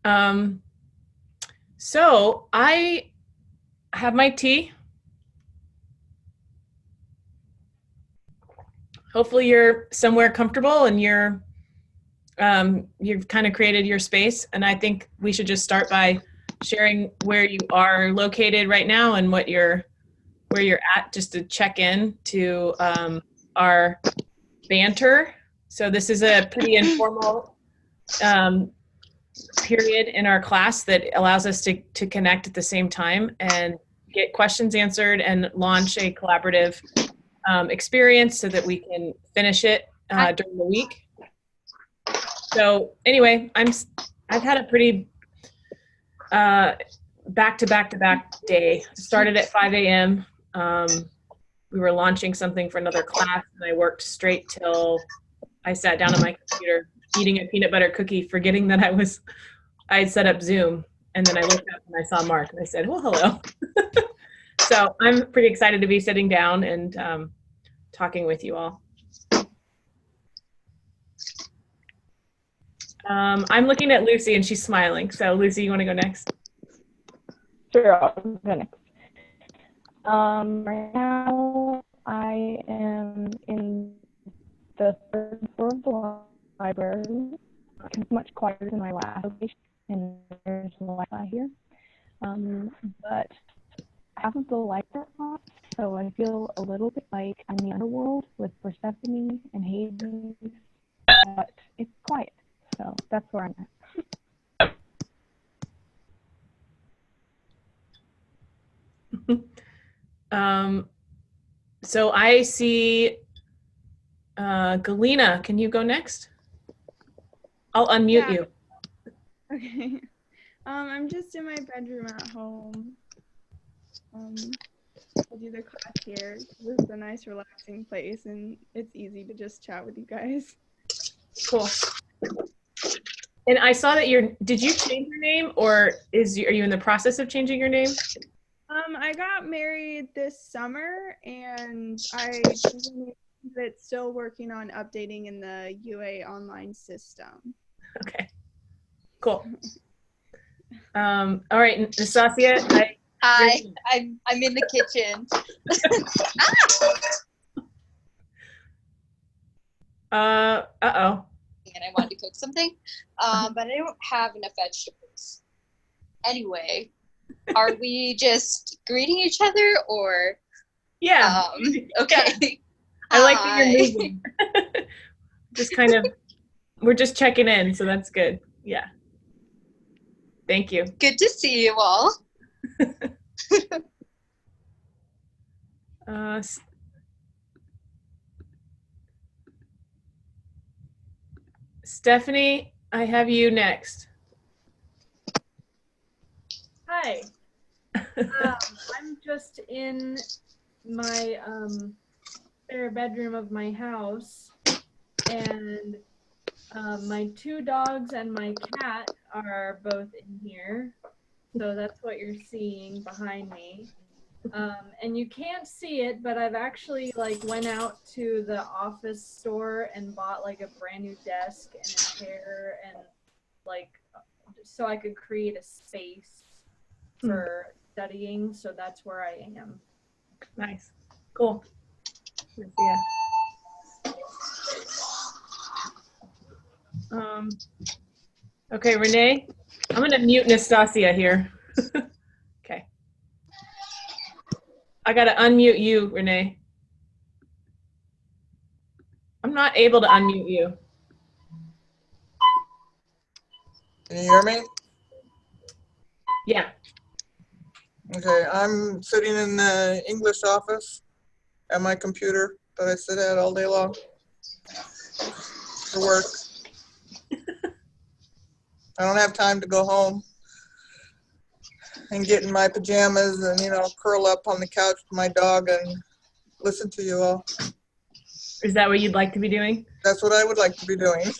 Um, so I have my tea. Hopefully you're somewhere comfortable and you've kind of created your space. And I think we should just start by sharing where you are located right now and where you're at, just to check in to our banter. So this is a pretty informal period in our class that allows us to connect at the same time and get questions answered and launch a collaborative experience so that we can finish it during the week. So anyway, I've had a pretty back to back day. Started at 5 a.m. We were launching something for another class, and I worked straight till I sat down on my computer eating a peanut butter cookie, forgetting that I had set up Zoom. And then I looked up and I saw Mark and I said, well, hello. So I'm pretty excited to be sitting down and talking with you all. I'm looking at Lucy and she's smiling. So Lucy, you want to go next? Sure, I'll go next. Right now, I am in the third floor of the library. It's much quieter than my last location, and there's no Wi-Fi here. But half of the lights are off, so I feel a little bit like I'm in the underworld with Persephone and Hades, but it's quiet, so that's where I'm at. So I see Galena. Can you go next? I'll unmute you. Okay. I'm just in my bedroom at home. I do the class here. This is a nice, relaxing place, and it's easy to just chat with you guys. Cool. And I saw that did you change your name, or are you in the process of changing your name? I got married this summer, and it's still working on updating in the UA online system. Okay. Cool. All right, Nastasia. Hi, I'm in the kitchen. Uh-oh. And I wanted to cook something, but I don't have enough vegetables. Anyway, are we just greeting each other, or? Yeah. Okay. Yeah. I like that you're moving. Just kind of, we're just checking in, so that's good. Yeah. Thank you. Good to see you all. Stephanie, I have you next. Hi. I'm just in my spare bedroom of my house, and my two dogs and my cat are both in here. So that's what you're seeing behind me. And you can't see it, but I've actually went out to the office store and bought a brand new desk and a chair, and so I could create a space for studying. So that's where I am. Nice. Cool. Yeah. Okay, Renee, I'm going to mute Nastasia here. Okay. I got to unmute you, Renee. I'm not able to unmute you. Can you hear me? Yeah. Okay, I'm sitting in the English office at my computer that I sit at all day long for work. I don't have time to go home and get in my pajamas and, curl up on the couch with my dog and listen to you all. Is that what you'd like to be doing? That's what I would like to be doing.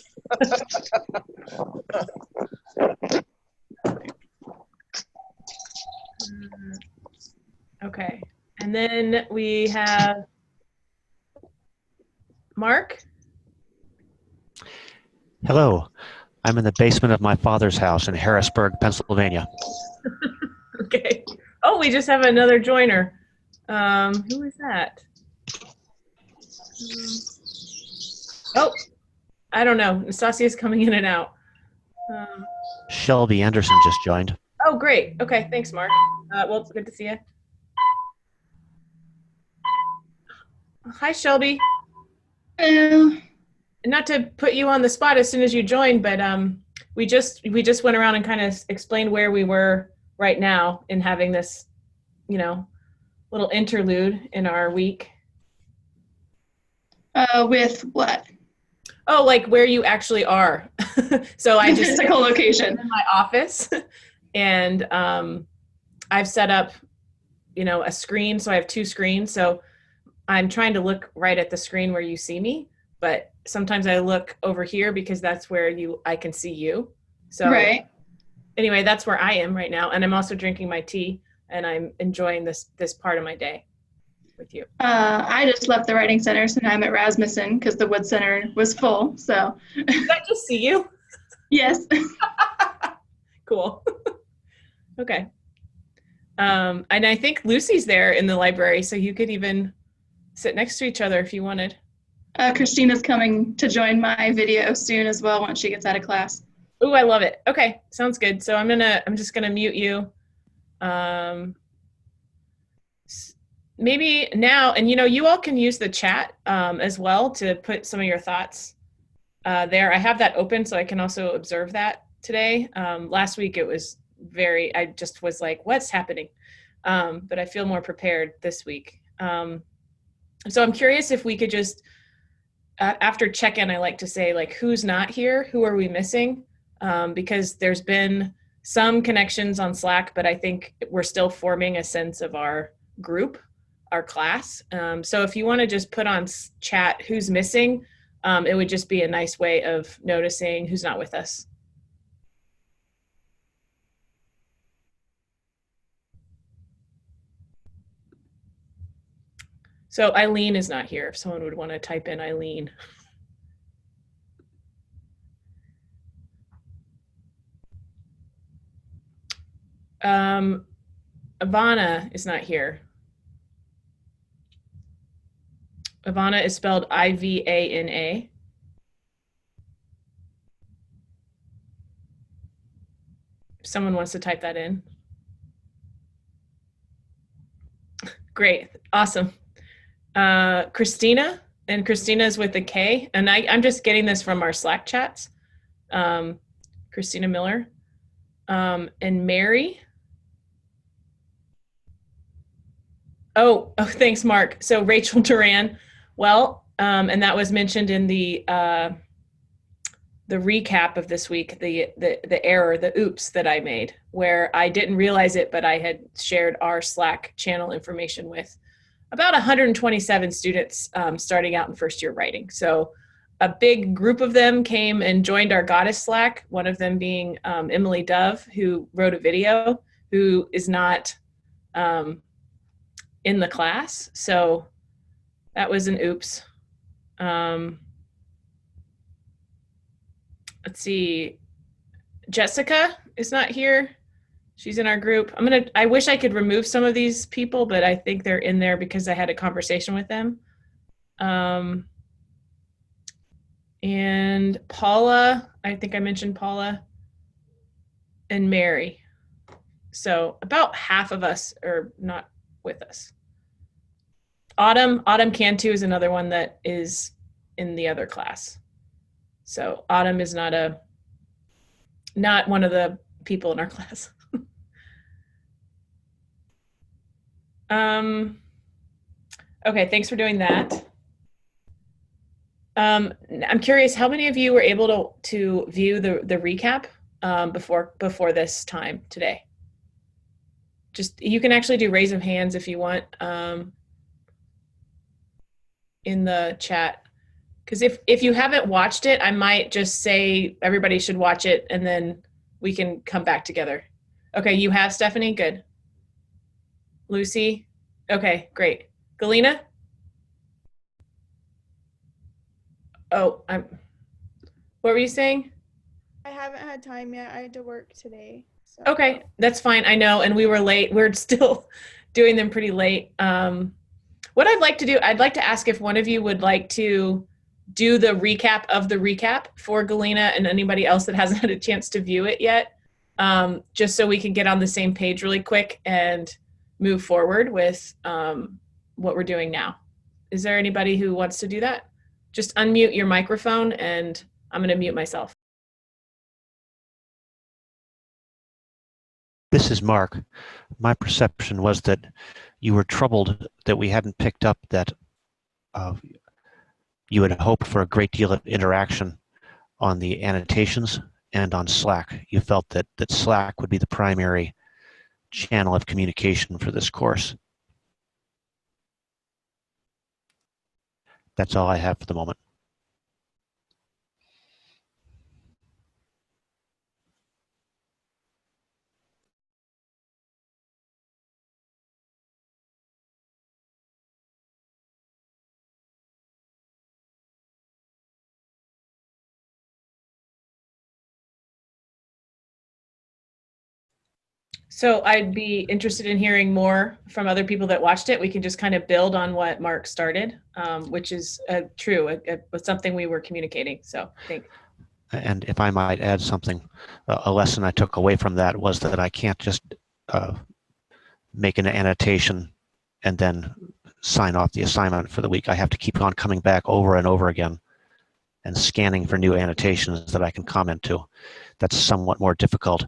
Okay. And then we have Mark. Hello. I'm in the basement of my father's house in Harrisburg, Pennsylvania. Okay. Oh, we just have another joiner. Who is that? Oh, I don't know. Nastasia's coming in and out. Shelby Anderson just joined. Oh, great. Okay, thanks, Mark. Well, it's good to see you. Hi, Shelby. Hello. Not to put you on the spot as soon as you joined, but we just went around and kind of explained where we were right now in having this, little interlude in our week. With what? Oh, like where you actually are. So I just physical location in my office, and I've set up, a screen. So I have 2 screens. So I'm trying to look right at the screen where you see me, but sometimes I look over here because that's where I can see you. So right. Anyway, that's where I am right now, and I'm also drinking my tea, and I'm enjoying this part of my day with you. I just left the writing center, so now I'm at Rasmussen because the Wood Center was full. So Did I just see you? yes. Cool. Okay. And I think Lucy's there in the library, so you could even sit next to each other if you wanted. Christina's coming to join my video soon as well once she gets out of class. Ooh, I love it. Okay, sounds good. So I'm just gonna mute you. Maybe now, and you all can use the chat as well to put some of your thoughts there. I have that open so I can also observe that today. Last week it was I just was like, what's happening? But I feel more prepared this week. So I'm curious if we could just, after check-in, I like to say, like, who's not here? Who are we missing? Because there's been some connections on Slack, but I think we're still forming a sense of our group, our class. So if you want to just put on chat who's missing, it would just be a nice way of noticing who's not with us. So Eileen is not here. If someone would want to type in Eileen. Ivana is not here. Ivana is spelled Ivana. If someone wants to type that in. Great, awesome. Christina, and Christina is with a K, and I'm just getting this from our Slack chats. Christina Miller, and Mary. Oh, thanks, Mark. So Rachel Duran, well, and that was mentioned in the recap of this week, the error, the oops that I made, where I didn't realize it, but I had shared our Slack channel information with about 127 students starting out in first year writing. So a big group of them came and joined our Goddess Slack, one of them being Emily Dove, who wrote a video, who is not in the class. So that was an oops. Let's see, Jessica is not here. She's in our group. I wish I could remove some of these people, but I think they're in there because I had a conversation with them. And Paula, I think I mentioned Paula, and Mary. So about half of us are not with us. Autumn Cantu is another one that is in the other class. So Autumn is not one of the people in our class. Okay, thanks for doing that. I'm curious, how many of you were able to view the recap before this time today? Just, you can actually do raise of hands if you want in the chat. Because if you haven't watched it, I might just say everybody should watch it and then we can come back together. Okay, you have, Stephanie? Good. Lucy? Okay, great. Galena? Oh, what were you saying? I haven't had time yet. I had to work today. So. Okay, that's fine. I know, and we were late. We're still doing them pretty late. What I'd like to do, I'd like to ask if one of you would like to do the recap of the recap for Galena and anybody else that hasn't had a chance to view it yet, just so we can get on the same page really quick and move forward with what we're doing now. Is there anybody who wants to do that? Just unmute your microphone and I'm going to mute myself. This is Mark. My perception was that you were troubled that we hadn't picked up that you had hoped for a great deal of interaction on the annotations and on Slack. You felt that Slack would be the primary channel of communication for this course. That's all I have for the moment. So I'd be interested in hearing more from other people that watched it. We can just kind of build on what Mark started, which is true. It was something we were communicating. So I think. And if I might add something, a lesson I took away from that was that I can't just make an annotation and then sign off the assignment for the week. I have to keep on coming back over and over again and scanning for new annotations that I can comment to. That's somewhat more difficult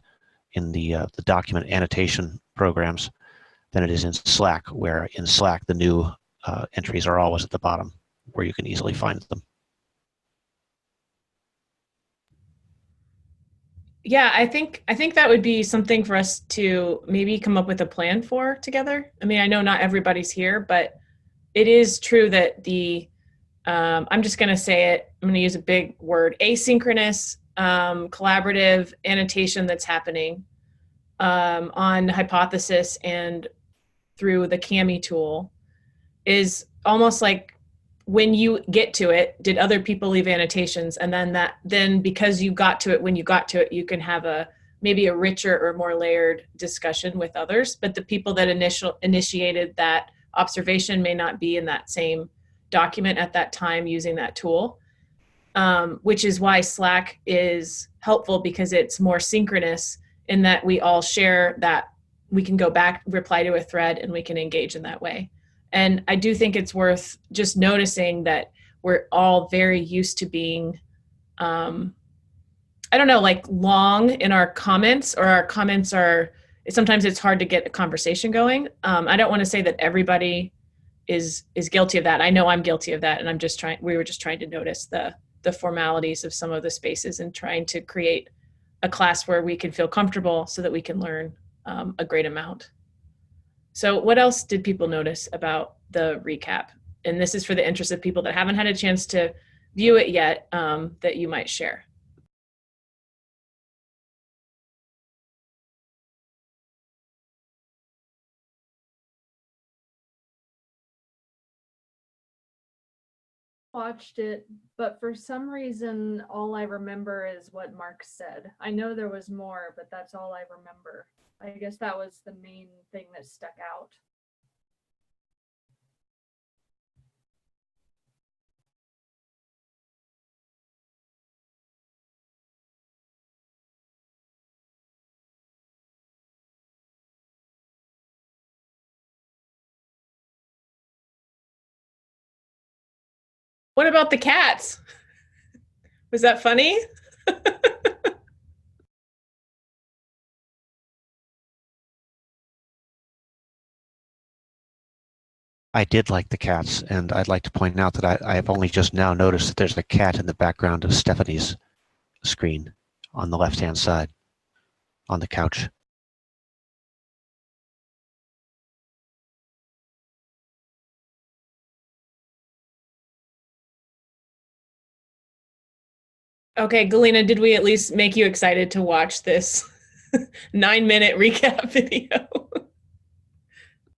in the document annotation programs than it is in Slack, where in Slack the new entries are always at the bottom where you can easily find them. Yeah, I think that would be something for us to maybe come up with a plan for together. I mean, I know not everybody's here, but it is true that the I'm just going to say it. I'm going to use a big word: asynchronous, collaborative annotation that's happening on Hypothesis and through the Cami tool is almost like when you get to it, did other people leave annotations? And then because you got to it when you got to it, you can have maybe a richer or more layered discussion with others. But the people that initiated that observation may not be in that same document at that time using that tool, which is why Slack is helpful because it's more synchronous in that we all share that we can go back, reply to a thread, and we can engage in that way. And I do think it's worth just noticing that we're all very used to being, I don't know, like long in our comments, or our comments are, sometimes it's hard to get a conversation going. I don't want to say that everybody is guilty of that. I know I'm guilty of that. And we were just trying to notice the formalities of some of the spaces and trying to create a class where we can feel comfortable so that we can learn a great amount. So what else did people notice about the recap? And this is for the interest of people that haven't had a chance to view it yet, that you might share. Watched it, but for some reason, all I remember is what Mark said. I know there was more, but that's all I remember. I guess that was the main thing that stuck out. What about the cats? Was that funny? I did like the cats, and I'd like to point out that I have only just now noticed that there's a cat in the background of Stephanie's screen on the left-hand side on the couch. Okay, Galena, did we at least make you excited to watch this 9-minute recap video?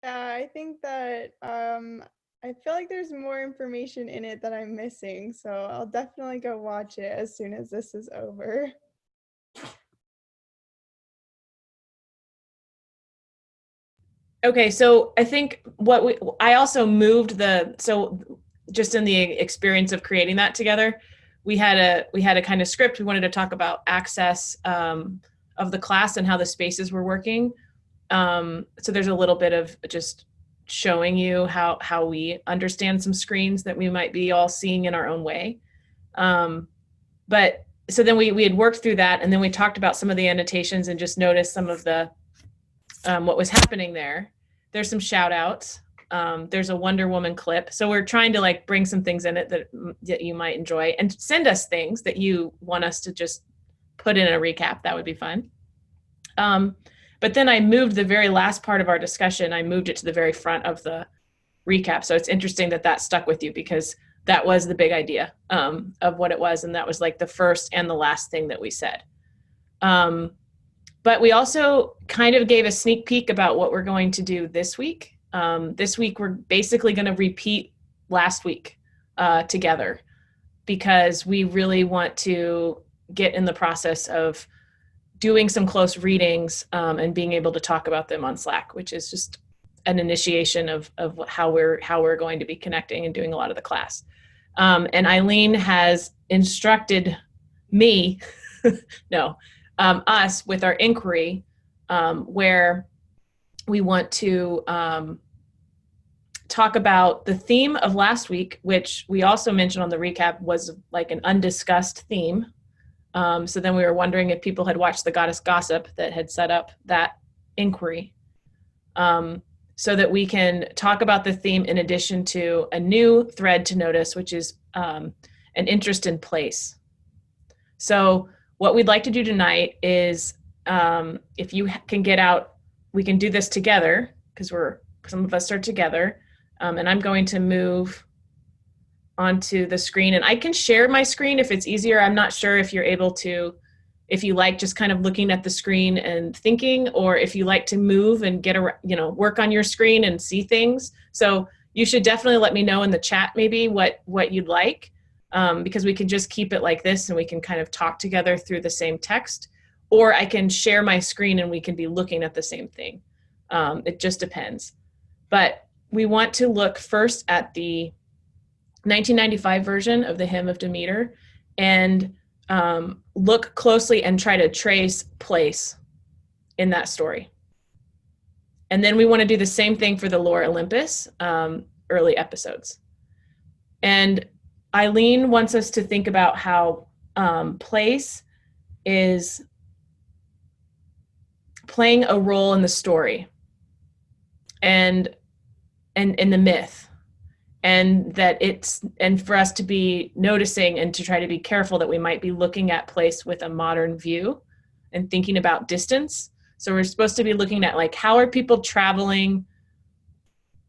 Yeah, I think that I feel like there's more information in it that I'm missing, so I'll definitely go watch it as soon as this is over. Okay, so I think I also moved just in the experience of creating that together, we had a kind of script. We wanted to talk about access of the class and how the spaces were working. So there's a little bit of just showing you how we understand some screens that we might be all seeing in our own way. But so then we had worked through that, and then we talked about some of the annotations and just noticed some of the what was happening there. There's some shout outs. There's a Wonder Woman clip. So we're trying to like bring some things in it that you might enjoy, and send us things that you want us to just put in a recap. That would be fun. But then I moved the very last part of our discussion. I moved it to the very front of the recap. So it's interesting that that stuck with you, because that was the big idea of what it was. And that was like the first and the last thing that we said. But we also kind of gave a sneak peek about what we're going to do this week. This week, we're basically going to repeat last week together, because we really want to get in the process of doing some close readings and being able to talk about them on Slack, which is just an initiation of how we're going to be connecting and doing a lot of the class. And Eileen has instructed me, us with our inquiry, where we want to talk about the theme of last week, which we also mentioned on the recap was like an undiscussed theme. So then we were wondering if people had watched the Goddess Gossip that had set up that inquiry, so that we can talk about the theme in addition to a new thread to notice, which is an interest in place. So what we'd like to do tonight is, if you can get out, we can do this together, because some of us are together, and I'm going to move onto the screen, and I can share my screen if it's easier. I'm not sure if you're able to, if you like just kind of looking at the screen and thinking, or if you like to move and work on your screen and see things. So you should definitely let me know in the chat maybe what you'd like, because we can just keep it like this and we can kind of talk together through the same text, or I can share my screen and we can be looking at the same thing. It just depends. But we want to look first at the 1995 version of the Hymn of Demeter, and look closely and try to trace place in that story. And then we want to do the same thing for the Lore Olympus early episodes. And Eileen wants us to think about how place is playing a role in the story and in the myth. And for us to be noticing and to try to be careful that we might be looking at place with a modern view and thinking about distance. So we're supposed to be looking at like, how are people traveling?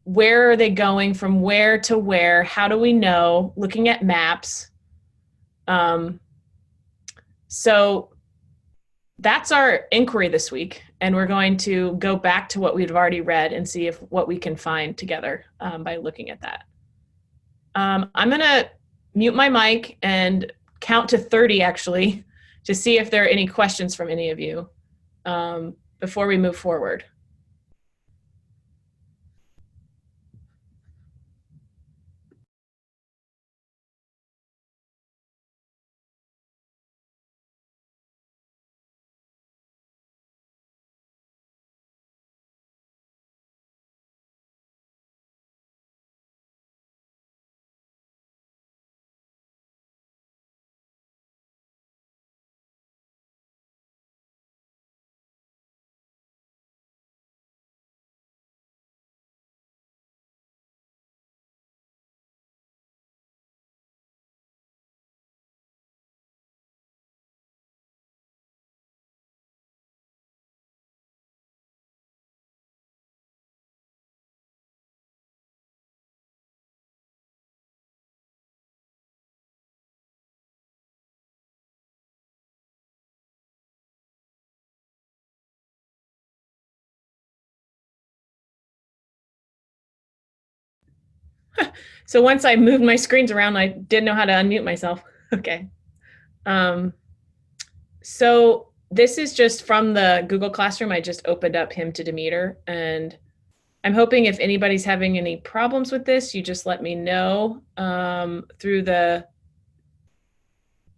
Where are they going from where to where? How do we know? Looking at maps. So that's our inquiry this week. And we're going to go back to what we've already read and see what we can find together by looking at that. I'm going to mute my mic and count to 30 actually, to see if there are any questions from any of you before we move forward. So once I moved my screens around, I didn't know how to unmute myself. Okay. So this is just from the Google Classroom. I just opened up Hymn to Demeter, and I'm hoping if anybody's having any problems with this, you just let me know through the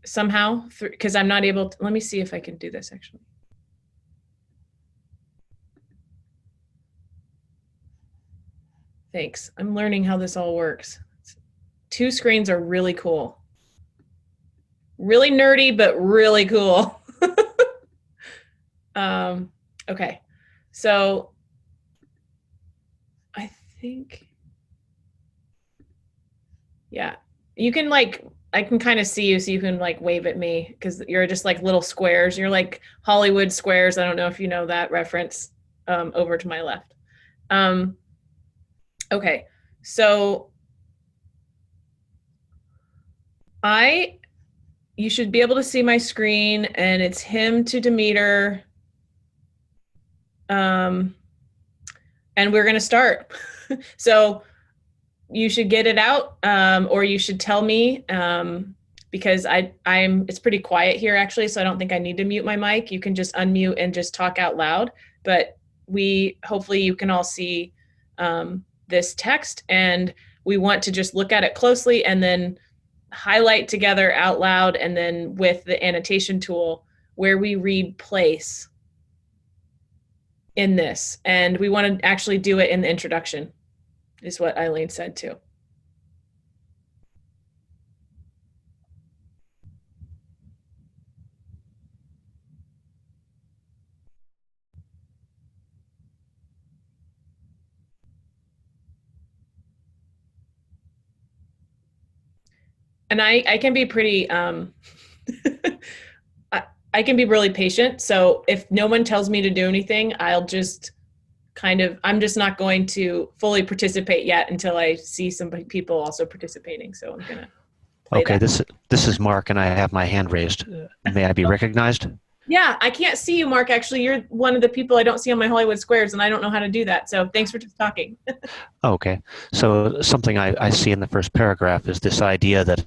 somehow, because I'm not able to. Let me see if I can do this actually. Thanks. I'm learning how this all works. 2 screens are really cool. Really nerdy, but really cool. Okay. So I think, yeah, you can like, I can kind of see you, so you can like wave at me because you're just like little squares. You're like Hollywood squares. I don't know if you know that reference, over to my left. Okay. So you should be able to see my screen, and it's hymn to Demeter. And we're going to start. So you should get it out, or you should tell me, because it's pretty quiet here actually, so I don't think I need to mute my mic. You can just unmute and just talk out loud. But hopefully you can all see this text, and we want to just look at it closely and then highlight together out loud, and then with the annotation tool where we read place in this. And we want to actually do it in the introduction, is what Eileen said too. And I can be pretty, I can be really patient. So if no one tells me to do anything, I'll just I'm just not going to fully participate yet until I see some people also participating. So I'm gonna play Okay, that. this is Mark, and I have my hand raised. May I be recognized? Yeah, I can't see you, Mark. Actually, you're one of the people I don't see on my Hollywood squares, and I don't know how to do that. So thanks for just talking. Okay, so something I see in the first paragraph is this idea that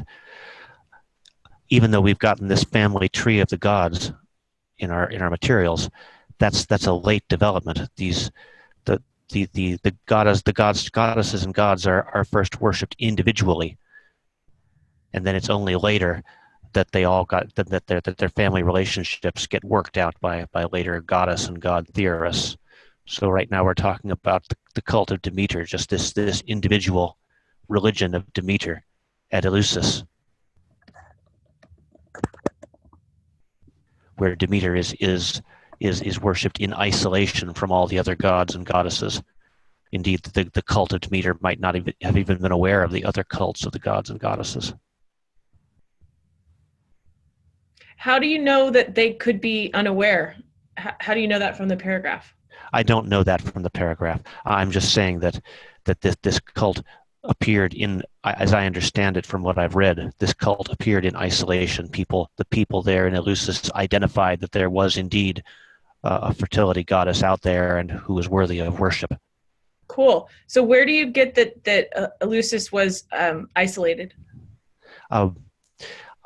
even though we've gotten this family tree of the gods in our materials, that's a late development. The goddesses and gods are first worshipped individually, and then it's only later that they all got that their family relationships get worked out by later goddess and god theorists. So right now we're talking about the cult of Demeter, just this individual religion of Demeter at Eleusis, where Demeter is worshipped in isolation from all the other gods and goddesses. Indeed, the cult of Demeter might not have even been aware of the other cults of the gods and goddesses. How do you know that they could be unaware? How do you know that from the paragraph? I don't know that from the paragraph. I'm just saying that this cult appeared in, as I understand it from what I've read, this cult appeared in isolation. The people there in Eleusis identified that there was indeed a fertility goddess out there and who was worthy of worship. Cool. So where do you get that Eleusis was isolated?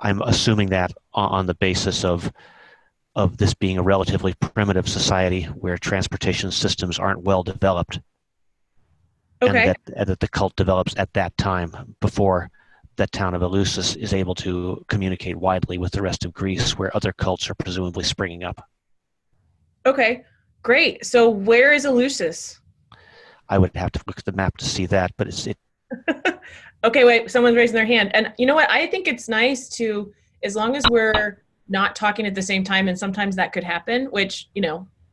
I'm assuming that on the basis of this being a relatively primitive society where transportation systems aren't well developed. Okay. And that the cult develops at that time, before that town of Eleusis is able to communicate widely with the rest of Greece, where other cults are presumably springing up. Okay, great. So where is Eleusis? I would have to look at the map to see that, but it's. Okay, wait, someone's raising their hand. And you know what? I think it's nice to, as long as we're not talking at the same time, and sometimes that could happen, which,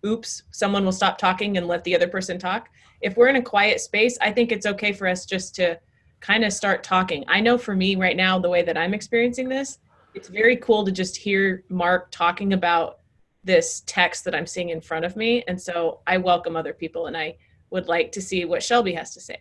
oops, someone will stop talking and let the other person talk. If we're in a quiet space, I think it's okay for us just to kind of start talking. I know for me right now, the way that I'm experiencing this, it's very cool to just hear Mark talking about this text that I'm seeing in front of me. And so I welcome other people, and I would like to see what Shelby has to say.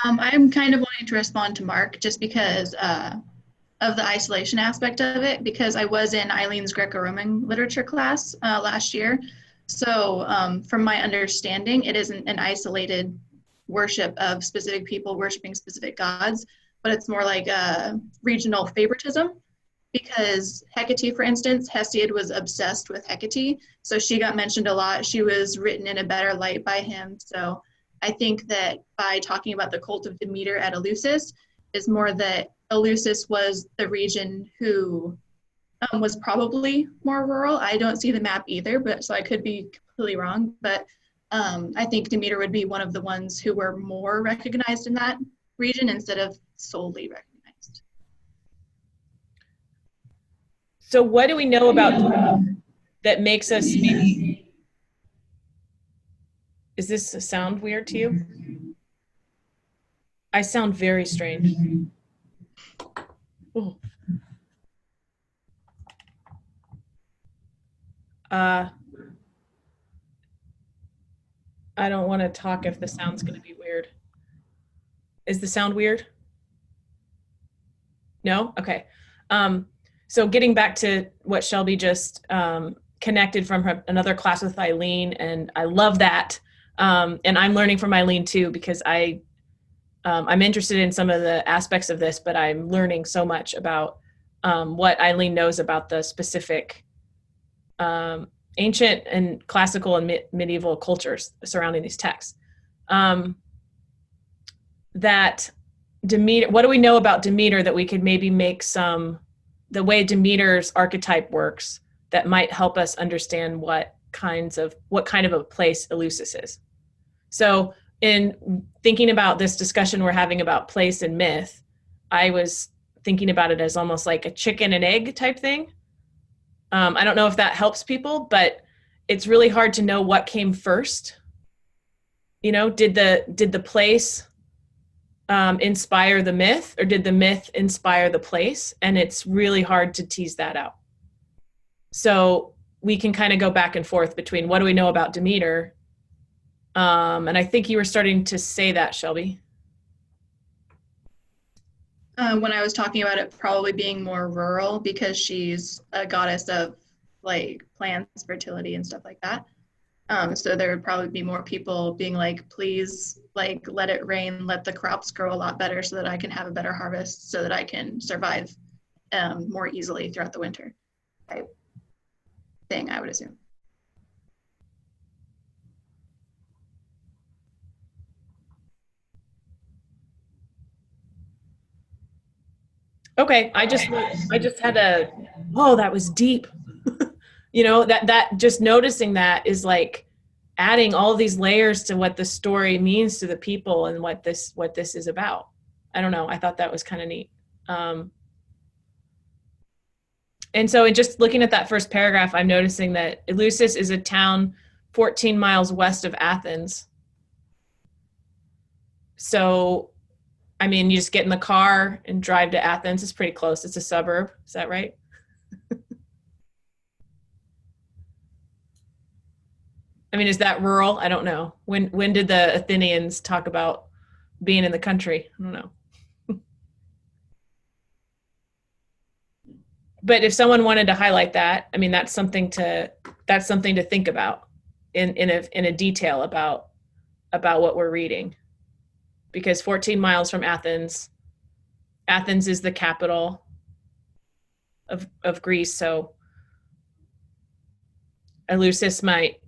I'm kind of wanting to respond to Mark just because of the isolation aspect of it, because I was in Eileen's Greco-Roman literature class last year. So from my understanding, it isn't an isolated worship of specific people worshiping specific gods, but it's more like a regional favoritism. because Hecate, for instance, Hesiod was obsessed with Hecate, so she got mentioned a lot. She was written in a better light by him. So I think that by talking about the cult of Demeter at Eleusis is more that Eleusis was the region who was probably more rural. I don't see the map either, but so I could be completely wrong. But I think Demeter would be one of the ones who were more recognized in that region instead of solely recognized. So what do we know about that makes us maybe, is this a sound weird to you? I sound very strange. Ooh. I don't want to talk if the sound's going to be weird. Is the sound weird? No? Okay. So getting back to what Shelby just connected from another class with Eileen, and I love that. And I'm learning from Eileen too, because I'm interested in some of the aspects of this, but I'm learning so much about what Eileen knows about the specific ancient and classical and medieval cultures surrounding these texts. That Demeter, what do we know about Demeter that we could maybe make the way Demeter's archetype works that might help us understand what kind of a place Eleusis is? So in thinking about this discussion we're having about place and myth, I was thinking about it as almost like a chicken and egg type thing. I don't know if that helps people, but it's really hard to know what came first. You know, did the place inspire the myth, or did the myth inspire the place? And it's really hard to tease that out. So we can kind of go back and forth between what do we know about Demeter? And I think you were starting to say that, Shelby. When I was talking about it probably being more rural because she's a goddess of like plants, fertility, and stuff like that. So there would probably be more people being like, please, like, let it rain, let the crops grow a lot better so that I can have a better harvest, so that I can survive more easily throughout the winter type thing, I would assume. Okay, I just had that was deep. You know, that just noticing that is like adding all these layers to what the story means to the people and what this is about. I don't know. I thought that was kind of neat. And so in just looking at that first paragraph, I'm noticing that Eleusis is a town 14 miles west of Athens. So, I mean, you just get in the car and drive to Athens. It's pretty close. It's a suburb. Is that right? I mean, is that rural? I don't know. When did the Athenians talk about being in the country? I don't know. But if someone wanted to highlight that, I mean, that's something to think about in a detail about what we're reading. Because 14 miles from Athens is the capital of Greece. So Eleusis might,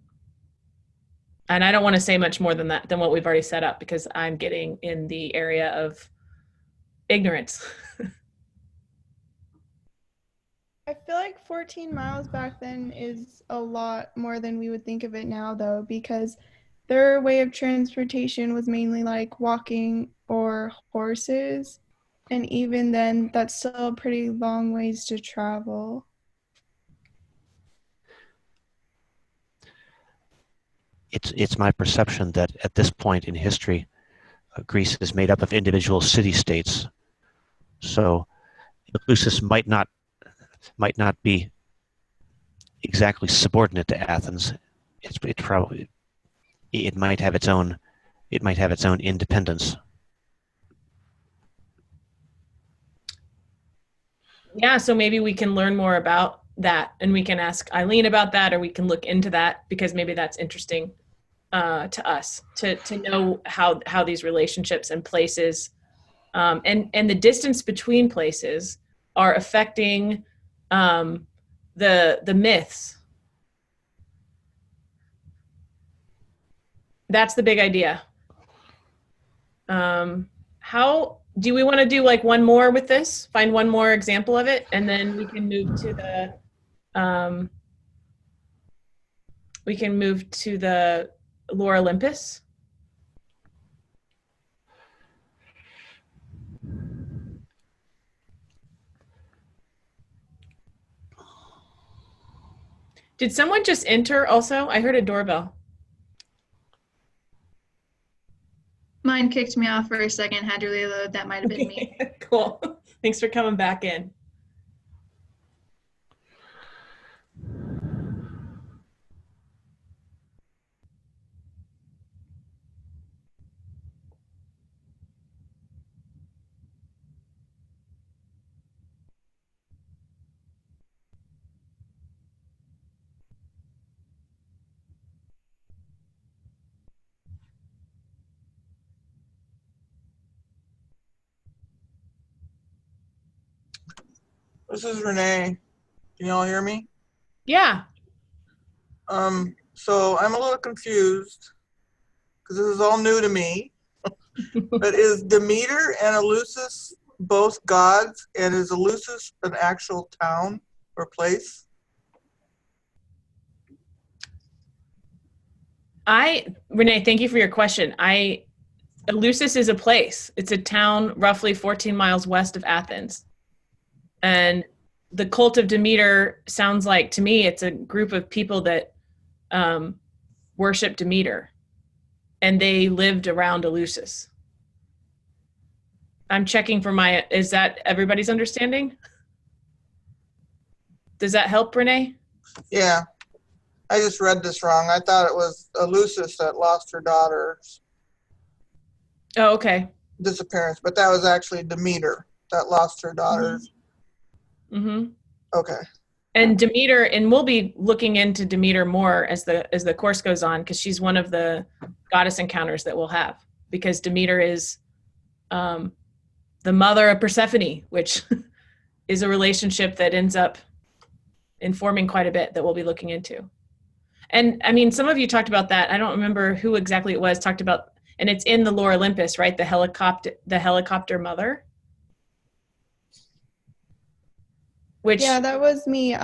and I don't want to say much more than that, than what we've already set up, because I'm getting in the area of ignorance. I feel like 14 miles back then is a lot more than we would think of it now, though, because their way of transportation was mainly like walking or horses. And even then, that's still a pretty long ways to travel. It's my perception that at this point in history, Greece is made up of individual city-states. So Eleusis might not be exactly subordinate to Athens. It might have its own independence. Yeah, so maybe we can learn more about that, and we can ask Eileen about that, or we can look into that, because maybe that's interesting to us to know how these relationships and places and the distance between places are affecting the myths. That's the big idea. How do we want to do like one more with this? Find one more example of it, and then we can move to the Lore Olympus. Did someone just enter also? I heard a doorbell. Mine kicked me off for a second, had to reload. That might have been me. Cool. Thanks for coming back in. This is Renee. Can y'all hear me? Yeah. So I'm a little confused because this is all new to me. But is Demeter and Eleusis both gods? And is Eleusis an actual town or place? Renee, thank you for your question. Eleusis is a place. It's a town roughly 14 miles west of Athens. And the cult of Demeter sounds like, to me, it's a group of people that worship Demeter. And they lived around Eleusis. I'm checking for is that everybody's understanding? Does that help, Renee? Yeah. I just read this wrong. I thought it was Eleusis that lost her daughter's Oh, okay. disappearance, but that was actually Demeter that lost her daughter's. Mm-hmm. Okay. And Demeter, and we'll be looking into Demeter more as the course goes on, because she's one of the goddess encounters that we'll have, because Demeter is the mother of Persephone, which is a relationship that ends up informing quite a bit that we'll be looking into. And I mean, some of you talked about that. I don't remember who exactly it was, talked about, and it's in the Lore Olympus, right? The helicopter mother. Which, Yeah, that was me.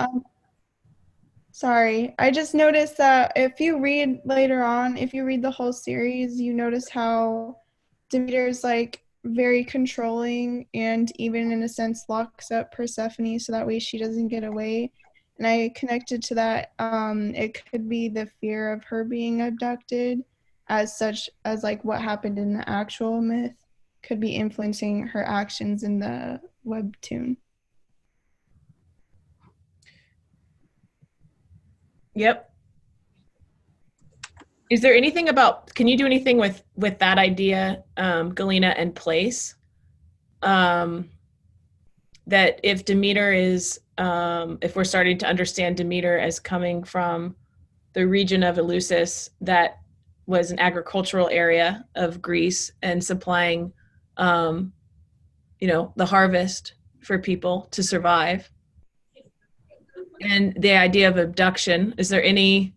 Sorry. I just noticed that if you read later on, if you read the whole series, you notice how Demeter's like very controlling and even in a sense locks up Persephone so that way she doesn't get away. And I connected to that. It could be the fear of her being abducted, as such as like what happened in the actual myth could be influencing her actions in the webtoon. yep. Is there anything can you do anything with that idea, Galena, and place? That if Demeter is, if we're starting to understand Demeter as coming from the region of Eleusis, that was an agricultural area of Greece and supplying, the harvest for people to survive. And the idea of abduction, is there any,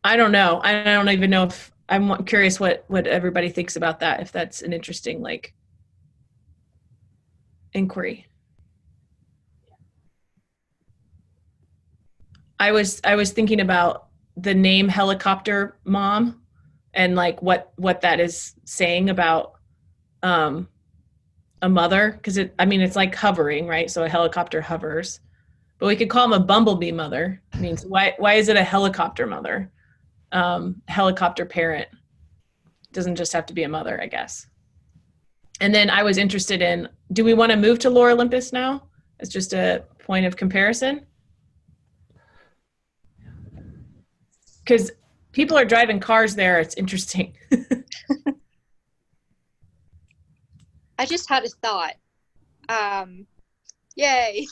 I don't know. I don't even know if, I'm curious what everybody thinks about that, if that's an interesting, inquiry. I was thinking about the name helicopter mom and what that is saying about a mother, because it's like hovering, right? So a helicopter hovers, but we could call them a bumblebee mother. I mean, why is it a helicopter mother? Helicopter parent doesn't just have to be a mother, I guess. And then I was interested in, do we want to move to Lore Olympus now? It's just a point of comparison. Because people are driving cars there. It's interesting. I just had a thought. Yay.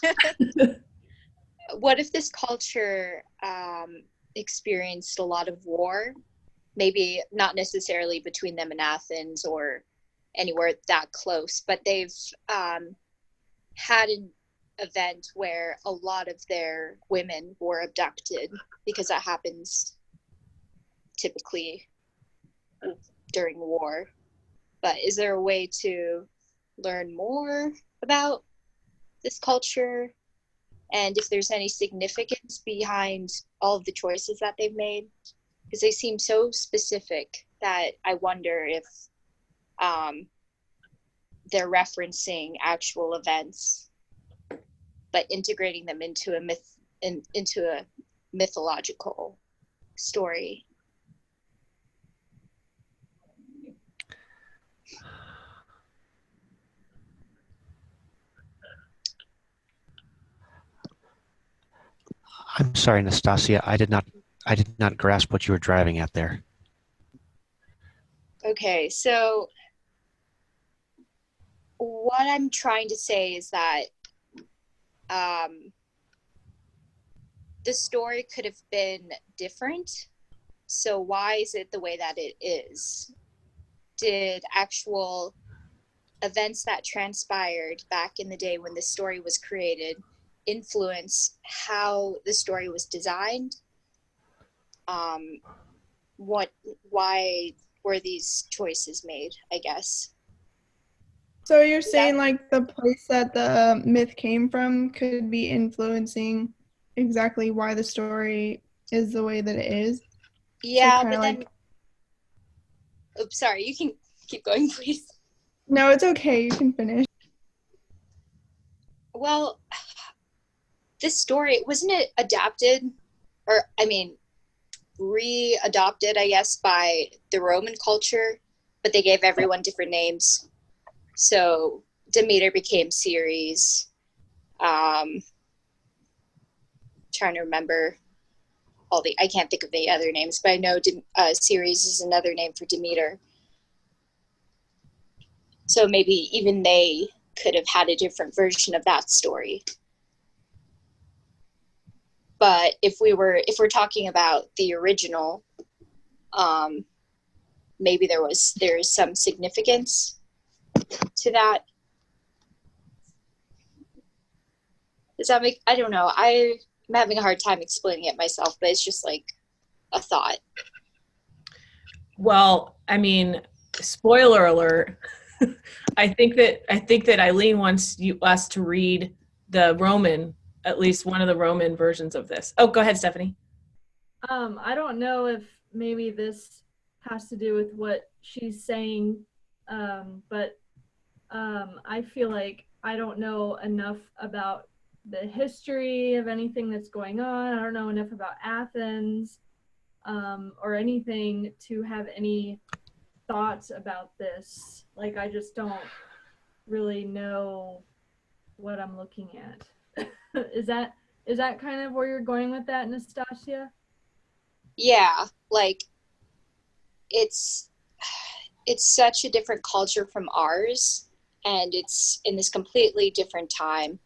What if this culture experienced a lot of war? Maybe not necessarily between them and Athens or anywhere that close, but they've had event where a lot of their women were abducted, because that happens typically during war. But is there a way to learn more about this culture, and if there's any significance behind all of the choices that they've made? Because they seem so specific that I wonder if they're referencing actual events, but integrating them into a mythological story. I'm sorry, Nastasia. I did not grasp what you were driving at there. Okay, so what I'm trying to say is that the story could have been different. So why is it the way that it is? Did actual events that transpired back in the day when the story was created influence how the story was designed? Why were these choices made, I guess? So you're saying like the place that the myth came from could be influencing exactly why the story is the way that it is? Yeah, so but then, oops, sorry, you can keep going, please. No, it's okay. You can finish. Well, this story, wasn't it adapted, or I mean, re-adopted, I guess, by the Roman culture, but they gave everyone different names. So Demeter became Ceres. Trying to remember I can't think of the other names, but I know Ceres is another name for Demeter. So maybe even they could have had a different version of that story. But if we're talking about the original, maybe there's some significance to that. Does that make, I don't know. I'm having a hard time explaining it myself, but it's just like a thought. Well, I mean, spoiler alert. I think that Eileen wants us to read the Roman, at least one of the Roman versions of this. Oh, go ahead, Stephanie. I don't know if maybe this has to do with what she's saying, but I feel like I don't know enough about the history of anything that's going on. I don't know enough about Athens or anything to have any thoughts about this. Like, I just don't really know what I'm looking at. Is that kind of where you're going with that, Nastasia? Yeah, like it's such a different culture from ours, and it's in this completely different time.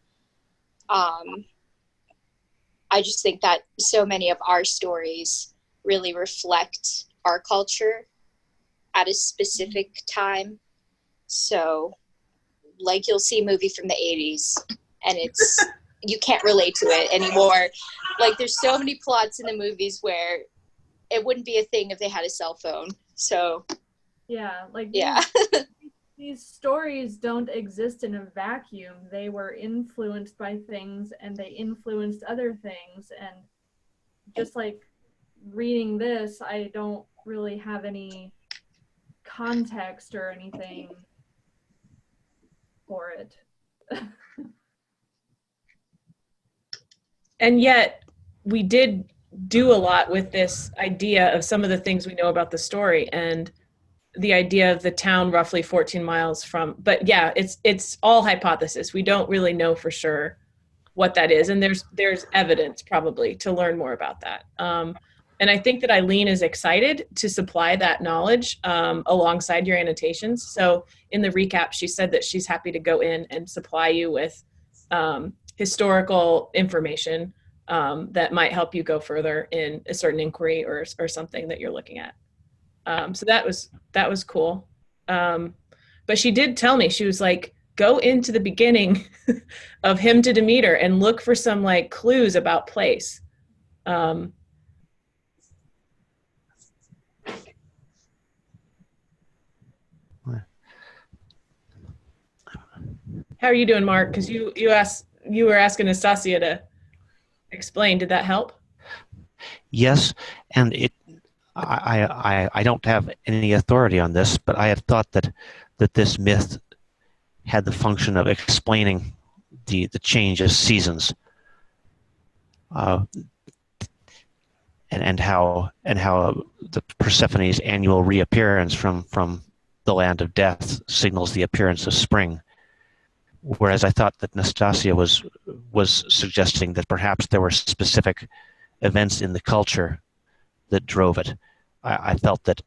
I just think that so many of our stories really reflect our culture at a specific time. So, like, you'll see a movie from the 80s and you can't relate to it anymore. Like, there's so many plots in the movies where it wouldn't be a thing if they had a cell phone. So, yeah, like yeah. these stories don't exist in a vacuum. They were influenced by things, and they influenced other things. And just like reading this, I don't really have any context or anything for it. And yet we did do a lot with this idea of some of the things we know about the story, and the idea of the town roughly 14 miles from, but yeah, it's all hypothesis. We don't really know for sure what that is, and there's evidence probably to learn more about that. And I think that Eileen is excited to supply that knowledge alongside your annotations. So in the recap, she said that she's happy to go in and supply you with historical information that might help you go further in a certain inquiry or something that you're looking at. So that was cool. But she did tell me, she was like, go into the beginning of Hymn to Demeter and look for some like clues about place. How are you doing, Mark? Because you were asking Nastasia to explain. Did that help? Yes, and I don't have any authority on this, but I have thought that this myth had the function of explaining the change of seasons, and how the Persephone's annual reappearance from the land of death signals the appearance of spring. Whereas I thought that Nastasia was suggesting that perhaps there were specific events in the culture that drove it. I felt that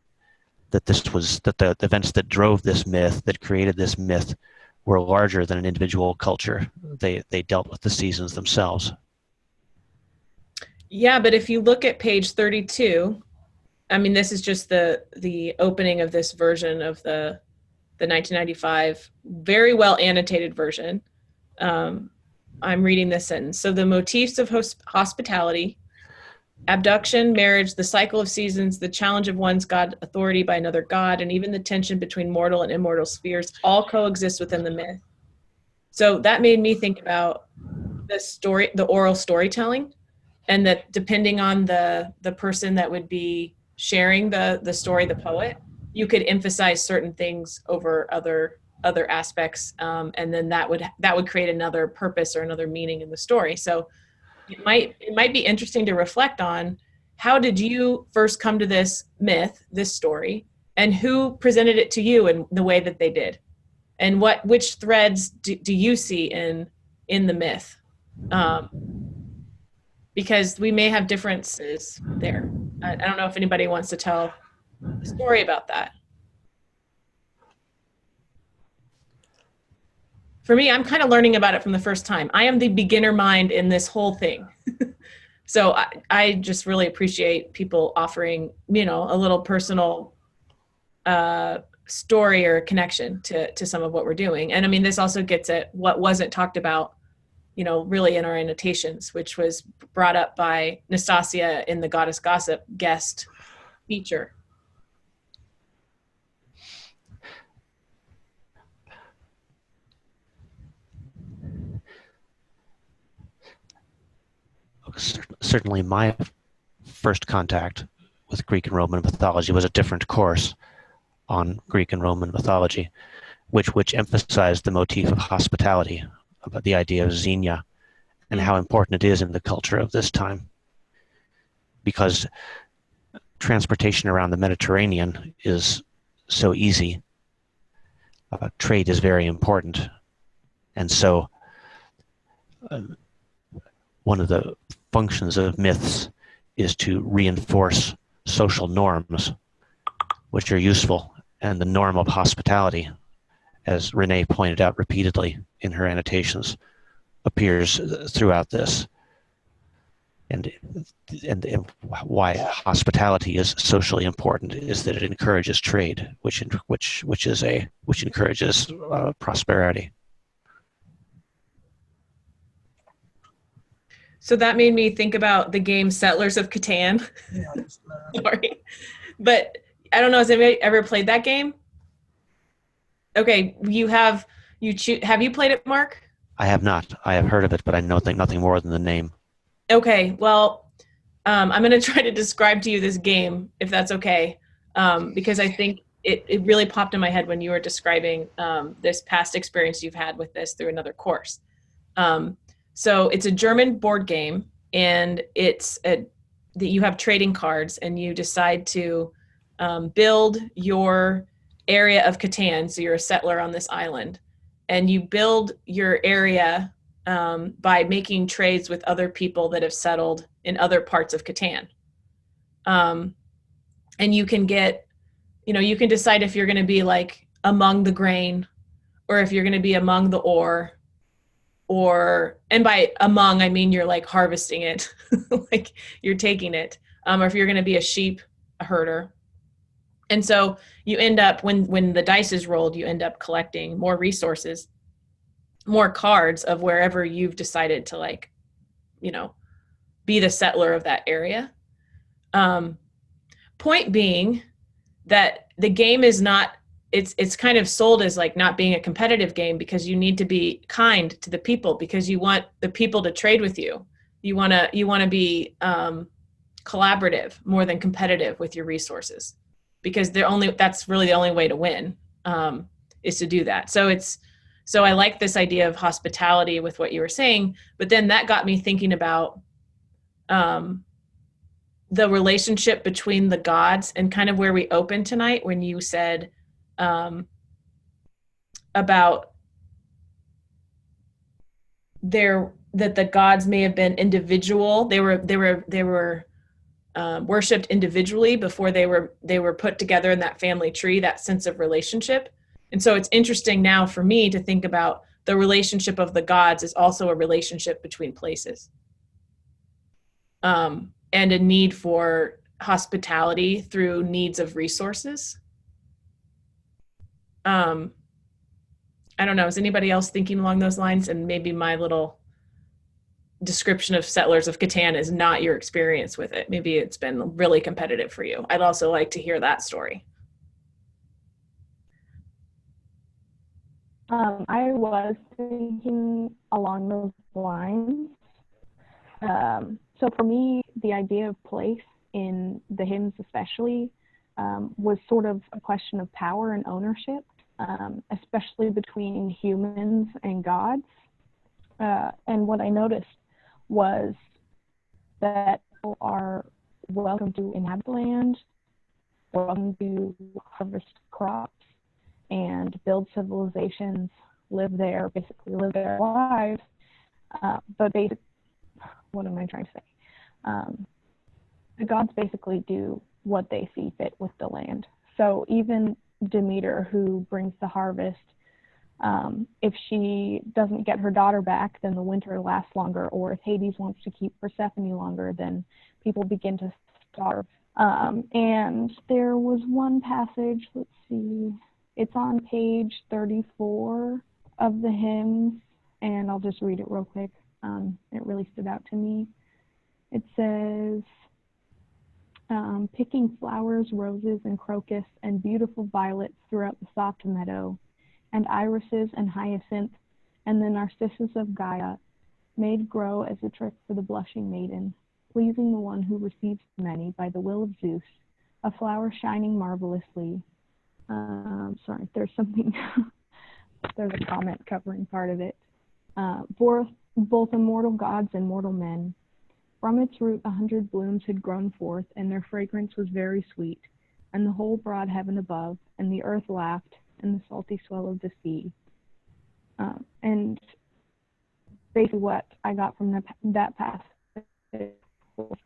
the events that drove this myth, that created this myth, were larger than an individual culture. They dealt with the seasons themselves. Yeah, but if you look at page 32, I mean, this is just the opening of this version of the 1995, very well annotated version. I'm reading this sentence. So the motifs of hospitality, abduction, marriage, the cycle of seasons, the challenge of one's god authority by another god, and even the tension between mortal and immortal spheres all coexist within the myth. So that made me think about the oral storytelling, and that depending on the person that would be sharing the story, the poet, you could emphasize certain things over other aspects, and then that would create another purpose or another meaning in the story. So it might be interesting to reflect on, how did you first come to this myth, this story, and who presented it to you in the way that they did, and which threads do you see in the myth, because we may have differences there. I don't know if anybody wants to tell a story about that. For me, I'm kind of learning about it from the first time. I am the beginner mind in this whole thing. So I just really appreciate people offering, a little personal story or connection to some of what we're doing. And I mean, this also gets at what wasn't talked about, really in our annotations, which was brought up by Nastasia in the Goddess Gossip guest feature. Certainly my first contact with Greek and Roman mythology was a different course on Greek and Roman mythology, which emphasized the motif of hospitality, about the idea of xenia, and how important it is in the culture of this time. Because transportation around the Mediterranean is so easy, trade is very important. And so one of the functions of myths is to reinforce social norms, which are useful, and the norm of hospitality, as Renee pointed out repeatedly in her annotations, appears throughout this. And why hospitality is socially important is that it encourages trade, which encourages prosperity. So that made me think about the game Settlers of Catan. Yeah, Sorry, but I don't know. Has anybody ever played that game? Okay, have you played it, Mark? I have not. I have heard of it, but I know nothing more than the name. Okay, well, I'm going to try to describe to you this game, if that's okay, because I think it really popped in my head when you were describing this past experience you've had with this through another course. So it's a German board game, and you have trading cards, and you decide to build your area of Catan. So you're a settler on this island, and you build your area by making trades with other people that have settled in other parts of Catan. And you can you can decide if you're going to be like among the grain, or if you're going to be among the ore, and by among, I mean you're like harvesting it, like you're taking it, or if you're going to be a sheep, a herder. And so you end up, when the dice is rolled, you end up collecting more resources. more cards of wherever you've decided to, like, you know, be the settler of that area. Point being that the game is not, it's kind of sold as like not being a competitive game, because you need to be kind to the people, because you want the people to trade with you. You want to be collaborative more than competitive with your resources, because that's really the only way to win, is to do that. So I like this idea of hospitality with what you were saying, but then that got me thinking about the relationship between the gods, and kind of where we opened tonight when you said about that the gods may have been individual. They were worshipped individually before they were put together in that family tree, that sense of relationship. And so it's interesting now for me to think about the relationship of the gods is also a relationship between places, and a need for hospitality through needs of resources. I don't know, is anybody else thinking along those lines? And maybe my little description of Settlers of Catan is not your experience with it. Maybe it's been really competitive for you. I'd also like to hear that story. I was thinking along those lines. So for me, the idea of place in the hymns especially was sort of a question of power and ownership, especially between humans and gods. And what I noticed was that people are welcome to inhabit the land, welcome to harvest crops and build civilizations, live there, basically live their lives. But what am I trying to say? The gods basically do what they see fit with the land. So even Demeter, who brings the harvest, if she doesn't get her daughter back, then the winter lasts longer. Or if Hades wants to keep Persephone longer, then people begin to starve. And there was one passage, let's see, it's on page 34 of the hymns, and I'll just read it real quick. It really stood out to me. It says, picking flowers, roses, and crocus, and beautiful violets throughout the soft meadow, and irises and hyacinth, and the narcissus of Gaia, made grow as a trick for the blushing maiden, pleasing the one who receives many by the will of Zeus, a flower shining marvelously. Sorry, there's something, there's a comment covering part of it. For both immortal gods and mortal men, from its root 100 blooms had grown forth, and their fragrance was very sweet, and the whole broad heaven above, and the earth laughed, and the salty swell of the sea. And basically what I got from that passage was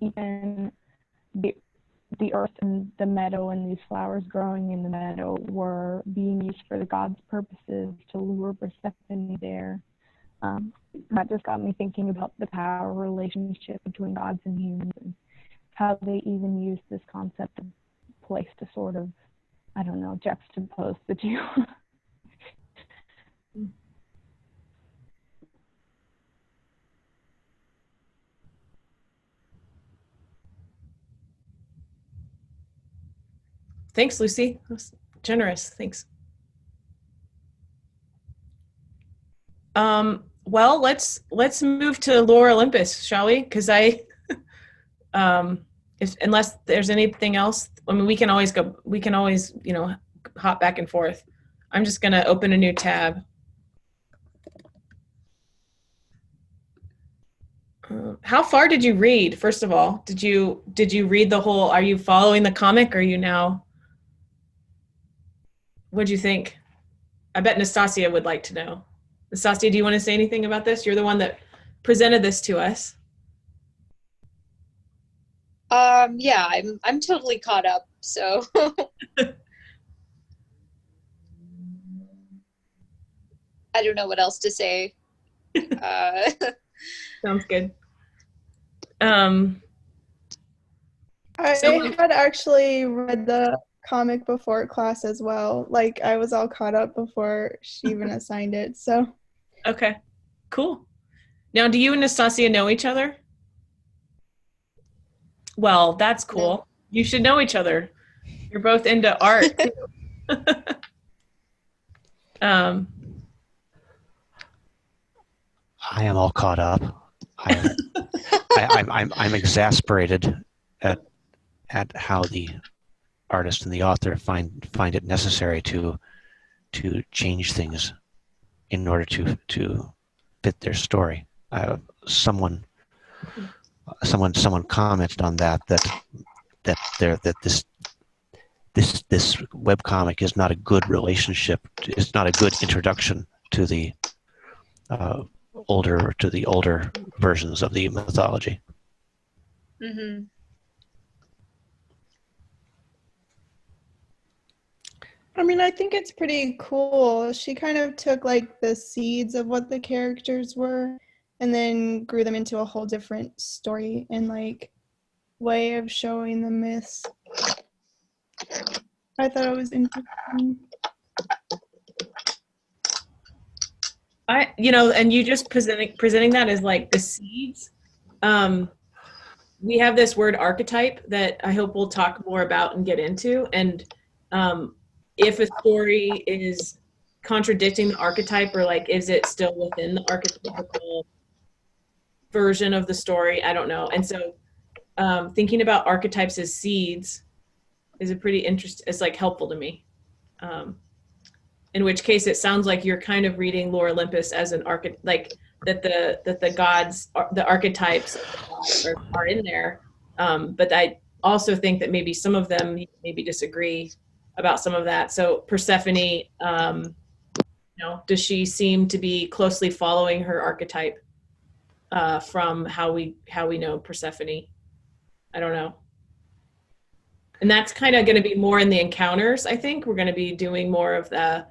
even the earth and the meadow and these flowers growing in the meadow were being used for the gods' purposes to lure Persephone there. That just got me thinking about the power relationship between gods and humans, and how they even use this concept of place to sort of, I don't know, juxtapose the two. Thanks, Lucy. That's generous. Thanks. Well, let's move to Lore Olympus, shall we? Because unless there's anything else, I mean, we can always, hop back and forth. I'm just gonna open a new tab. How far did you read? First of all, did you read the whole? Are you following the comic? Or are you now? What'd you think? I bet Nastasia would like to know. Nastasia, do you want to say anything about this? You're the one that presented this to us. Yeah, I'm totally caught up, so I don't know what else to say. Sounds good. I had actually read the comic before class as well. Like I was all caught up before she even assigned it. So Okay, cool. Now, do you and Nastasia know each other? Well, that's cool. You should know each other. You're both into art too. um, I am all caught up. I'm exasperated at how the artist and the author find it necessary to change things in order to fit their story. Someone commented on that this webcomic is not a good relationship. It's not a good introduction to the older versions of the mythology. Mm-hmm. I mean, I think it's pretty cool. She kind of took like the seeds of what the characters were and then grew them into a whole different story and like way of showing the myths. I thought it was interesting. And you just presenting that as like the seeds. We have this word archetype that I hope we'll talk more about and get into. And if a story is contradicting the archetype, or like, is it still within the archetypical version of the story? I don't know. And so thinking about archetypes as seeds is a pretty interesting, it's like helpful to me. In which case it sounds like you're kind of reading Lore Olympus as an like that the gods, the archetypes are in there. But I also think that maybe some of them maybe disagree about some of that. So Persephone, does she seem to be closely following her archetype from how we know Persephone? I don't know. And that's kind of going to be more in the encounters. I think we're going to be doing more of the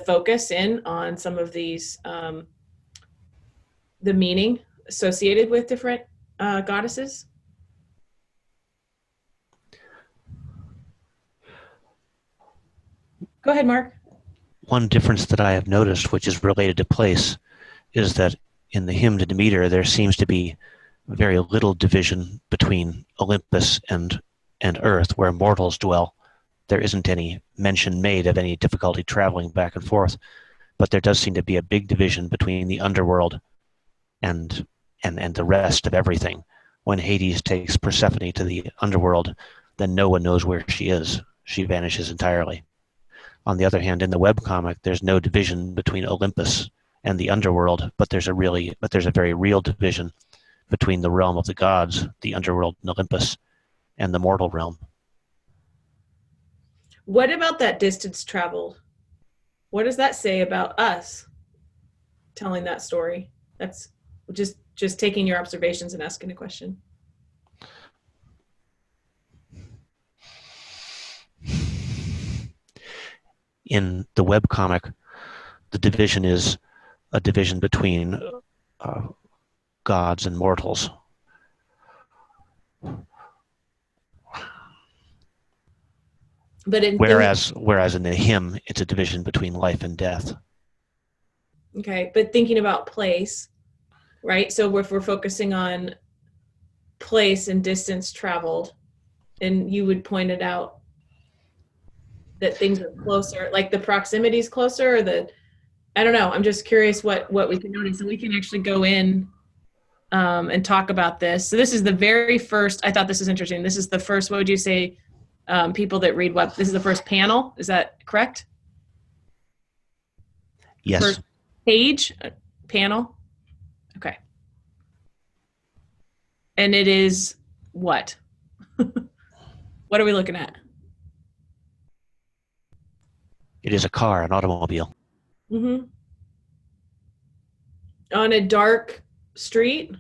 focus in on some of these, the meaning associated with different goddesses. Go ahead, Mark. One difference that I have noticed, which is related to place, is that in the hymn to Demeter, there seems to be very little division between Olympus and Earth, where mortals dwell. There isn't any mention made of any difficulty traveling back and forth, but there does seem to be a big division between the underworld and the rest of everything. When Hades takes Persephone to the underworld, then no one knows where she is. She vanishes entirely. On the other hand, in the webcomic, there's no division between Olympus and the underworld, but there's a very real division between the realm of the gods, the underworld and Olympus, and the mortal realm. What about that distance traveled? What does that say about us telling that story? That's just taking your observations and asking a question. In the webcomic, the division is a division between gods and mortals. But whereas in the hymn, it's a division between life and death. Okay, but thinking about place, right? So if we're focusing on place and distance traveled, and you would point it out that things are closer, like the proximity is closer, or I don't know. I'm just curious what we can notice, and we can actually go in and talk about this. So this is the very first. I thought this was interesting. This is the first. What would you say? People that read web. This is the first panel. Is that correct? Yes. First page, panel. Okay. And it is what? What are we looking at? It is a car, an automobile. Mm-hmm. On a dark street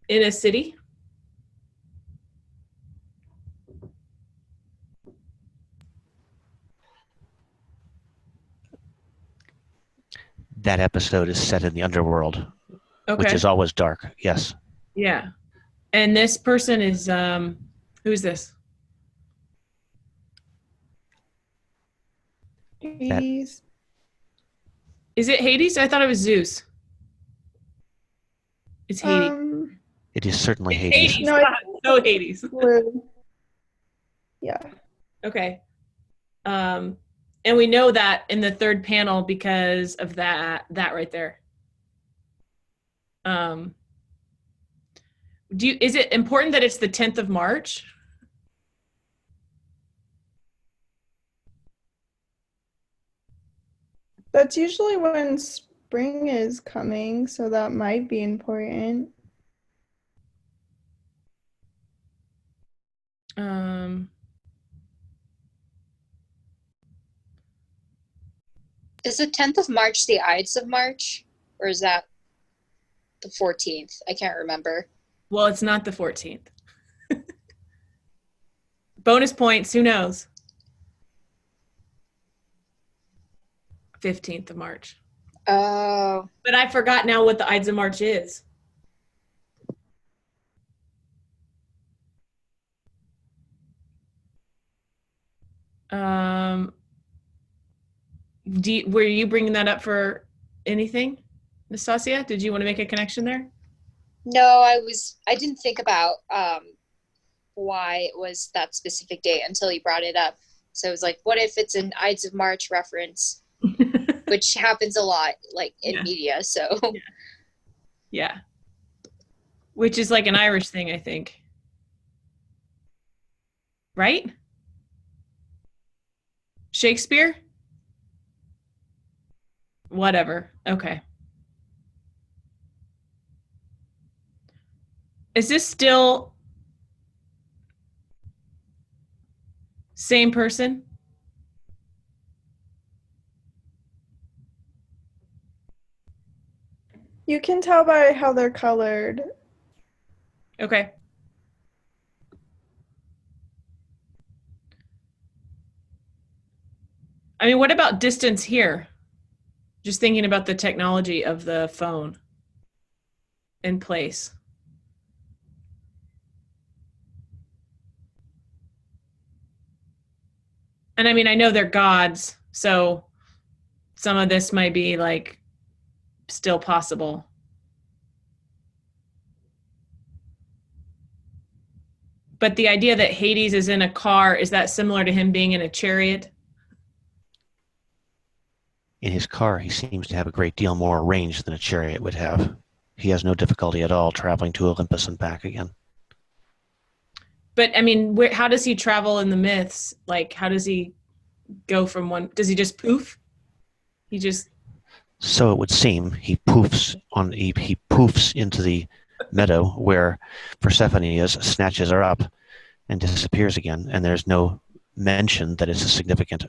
in a city. That episode is set in the underworld, Okay. which is always dark. Yes. Yeah. And this person is, who's this? Hades. Is it Hades? I thought it was Zeus. It's Hades. It is certainly It's Hades. Hades. No, God, so Hades. blue. Yeah. Okay. And we know that in the third panel because of that right there. Is it important that it's the 10th of March? That's usually when spring is coming, so that might be important. Is the 10th of March the Ides of March? Or is that the 14th? I can't remember. Well, it's not the 14th. Bonus points, who knows? 15th of March. Oh. But I forgot now what the Ides of March is. Were you bringing that up for anything, Nastasia? Did you want to make a connection there? No, I didn't think about why it was that specific date until you brought it up. So I was like, what if it's an Ides of March reference, which happens a lot, like in media. So yeah, which is like an Irish thing, I think. Right? Shakespeare? Whatever. Okay. Is this still same person? You can tell by how they're colored. Okay. I mean, what about distance here? Just thinking about the technology of the phone in place. And I mean, I know they're gods, so some of this might be like still possible. But the idea that Hades is in a car, is that similar to him being in a chariot? In his car, he seems to have a great deal more range than a chariot would have. He has no difficulty at all traveling to Olympus and back again. But I mean, how does he travel in the myths? Like, how does he go from one? Does he just poof? He just. So it would seem he poofs into the meadow where Persephone is, snatches her up, and disappears again. And there's no mention that it's a significant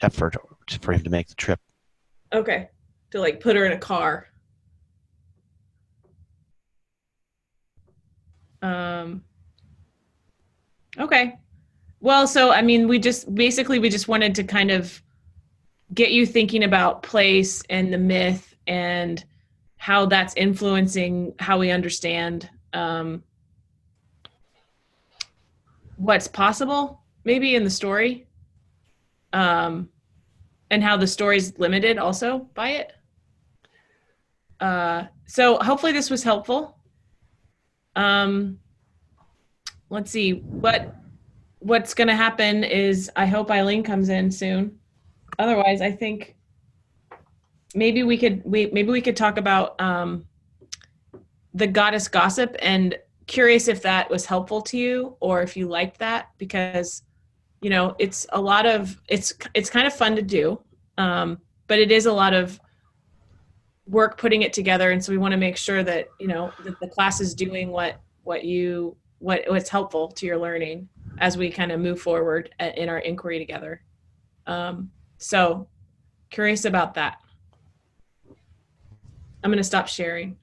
effort for him to make the trip. Okay, to like put her in a car. Okay. Well, so I mean, we just wanted to kind of get you thinking about place and the myth and how that's influencing how we understand what's possible maybe in the story, and how the story's limited also by it. So hopefully this was helpful. Let's see, what's going to happen is I hope Eileen comes in soon. Otherwise, I think maybe we could talk about the goddess gossip, and curious if that was helpful to you or if you liked that, because it's a lot of it's kind of fun to do, but it is a lot of work putting it together, and so we want to make sure that that the class is doing what's helpful to your learning as we kind of move forward in our inquiry together. So curious about that. I'm going to stop sharing.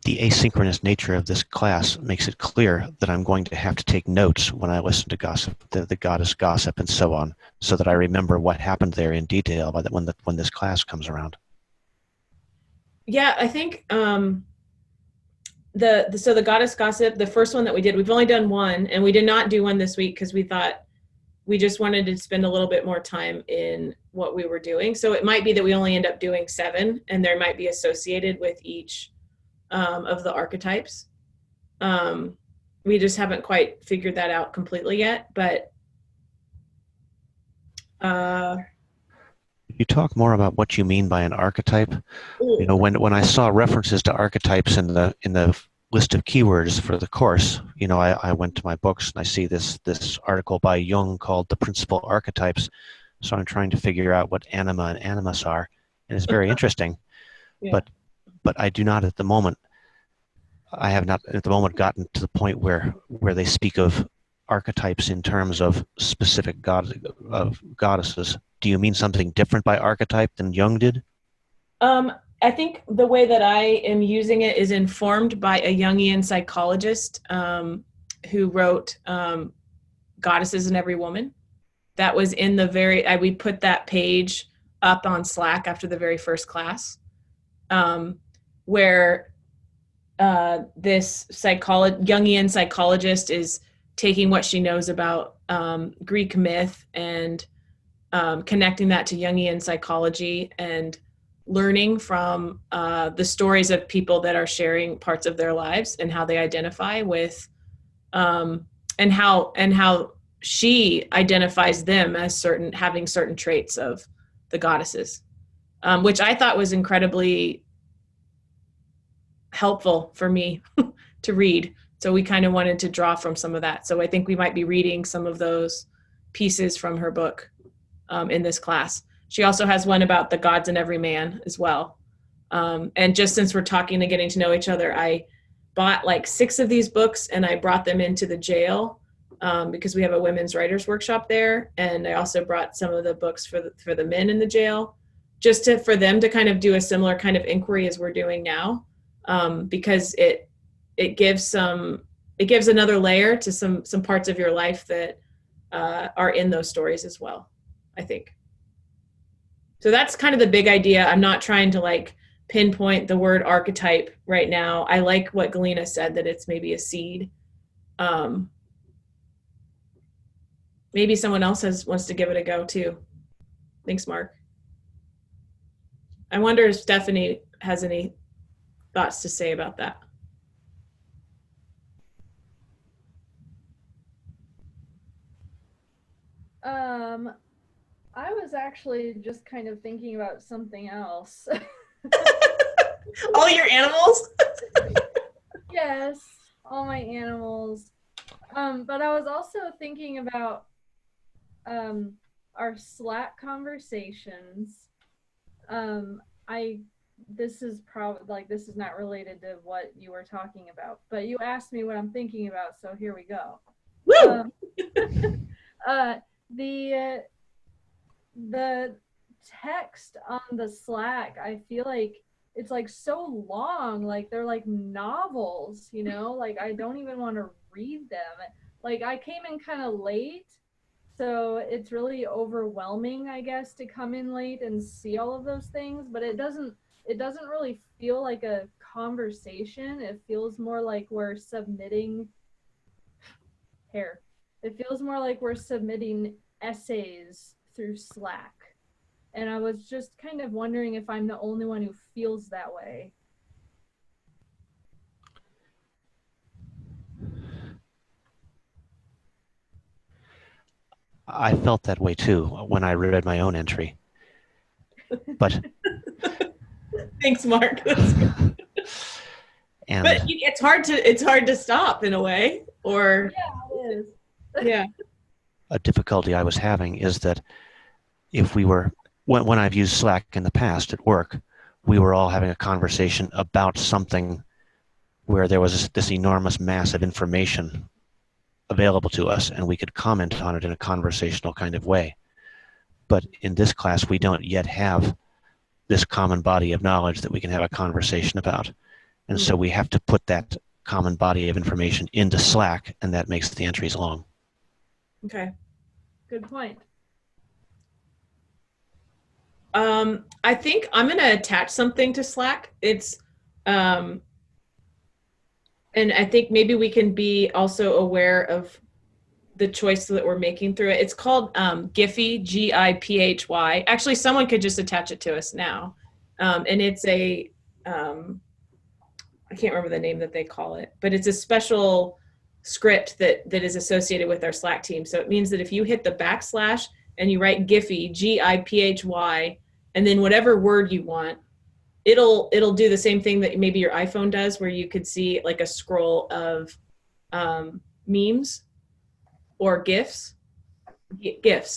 The asynchronous nature of this class makes it clear that I'm going to have to take notes when I listen to gossip, the goddess gossip and so on, so that I remember what happened there in detail when this class comes around. Yeah, I think so the goddess gossip, the first one that we did, we've only done one, and we did not do one this week because we thought we just wanted to spend a little bit more time in what we were doing. So it might be that we only end up doing 7, and there might be associated with each of the archetypes. We just haven't quite figured that out completely yet, but you talk more about what you mean by an archetype. You know, when I saw references to archetypes in the list of keywords for the course, you know, I went to my books and I see this article by Jung called The Principal Archetypes. So I'm trying to figure out what anima and animus are, and it's very interesting. Yeah. But I do not at the moment. I have not at the moment gotten to the point where they speak of archetypes in terms of specific goddesses. Do you mean something different by archetype than Jung did? I think the way that I am using it is informed by a Jungian psychologist who wrote Goddesses in Every Woman. That was in the we put that page up on Slack after the very first class, where this Jungian psychologist is taking what she knows about Greek myth and connecting that to Jungian psychology and learning from the stories of people that are sharing parts of their lives and how they identify with, and how she identifies them as having certain traits of the goddesses, which I thought was incredibly helpful for me to read. So we kind of wanted to draw from some of that. So I think we might be reading some of those pieces from her book in this class. She also has one about the gods in every man as well. And just since we're talking and getting to know each other, I bought like 6 of these books and I brought them into the jail because we have a women's writers workshop there. And I also brought some of the books for the men in the jail, just for them to kind of do a similar kind of inquiry as we're doing now, because it gives another layer to some parts of your life that are in those stories as well, I think. So that's kind of the big idea. I'm not trying to like pinpoint the word archetype right now. I like what Galena said, that it's maybe a seed. Maybe someone else wants to give it a go too. Thanks, Mark. I wonder if Stephanie has any thoughts to say about that. I was actually just kind of thinking about something else. All your animals? Yes, all my animals. But I was also thinking about our Slack conversations. This is not related to what you were talking about, but you asked me what I'm thinking about, so here we go. Woo! The text on the Slack, I feel like it's like so long, like they're like novels, you know, like I don't even want to read them. Like I came in kind of late, so it's really overwhelming, I guess, to come in late and see all of those things, but it doesn't really feel like a conversation. It feels more like we're submitting essays through Slack. And I was just kind of wondering if I'm the only one who feels that way. I felt that way too when I read my own entry. But thanks, Mark. But it's hard to stop in a way, or yeah, it is. Yeah. A difficulty I was having is that if we were, when I've used Slack in the past at work, we were all having a conversation about something where there was this enormous mass of information available to us, and we could comment on it in a conversational kind of way. But in this class, we don't yet have this common body of knowledge that we can have a conversation about. And so we have to put that common body of information into Slack, and that makes the entries long. Okay. Good point. I think I'm going to attach something to Slack. It's, and I think maybe we can be also aware of the choice that we're making through it. It's called Giphy, Giphy. Actually, someone could just attach it to us now. And it's a, I can't remember the name that they call it, but it's a special script that is associated with our Slack team. So it means that if you hit the backslash and you write Giphy, Giphy, and then whatever word you want, it'll do the same thing that maybe your iPhone does, where you could see like a scroll of memes or GIFs,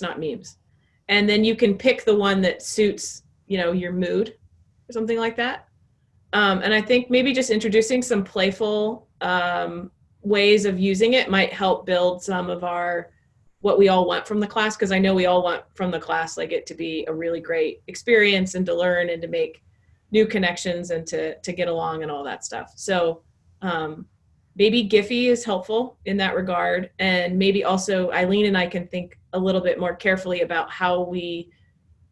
not memes. And then you can pick the one that suits, your mood or something like that. And I think maybe just introducing some playful ways of using it might help build some of what we all want from the class, because I know we all want from the class like it to be a really great experience and to learn and to make new connections and to get along and all that stuff. So maybe Giphy is helpful in that regard. And maybe also Eileen and I can think a little bit more carefully about how we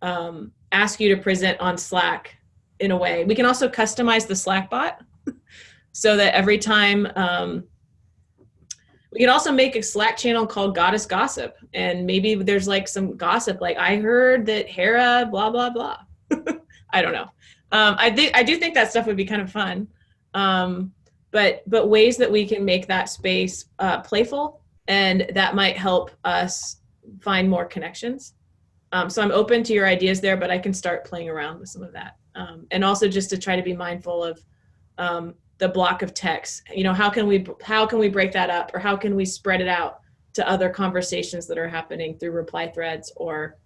ask you to present on Slack in a way. We can also customize the Slack bot so that every time, we can also make a Slack channel called Goddess Gossip. And maybe there's like some gossip, like I heard that Hera, blah, blah, blah. I don't know. I do think that stuff would be kind of fun. But ways that we can make that space playful, and that might help us find more connections. So I'm open to your ideas there, but I can start playing around with some of that. And also just to try to be mindful of the block of text. How can we break that up, or how can we spread it out to other conversations that are happening through reply threads or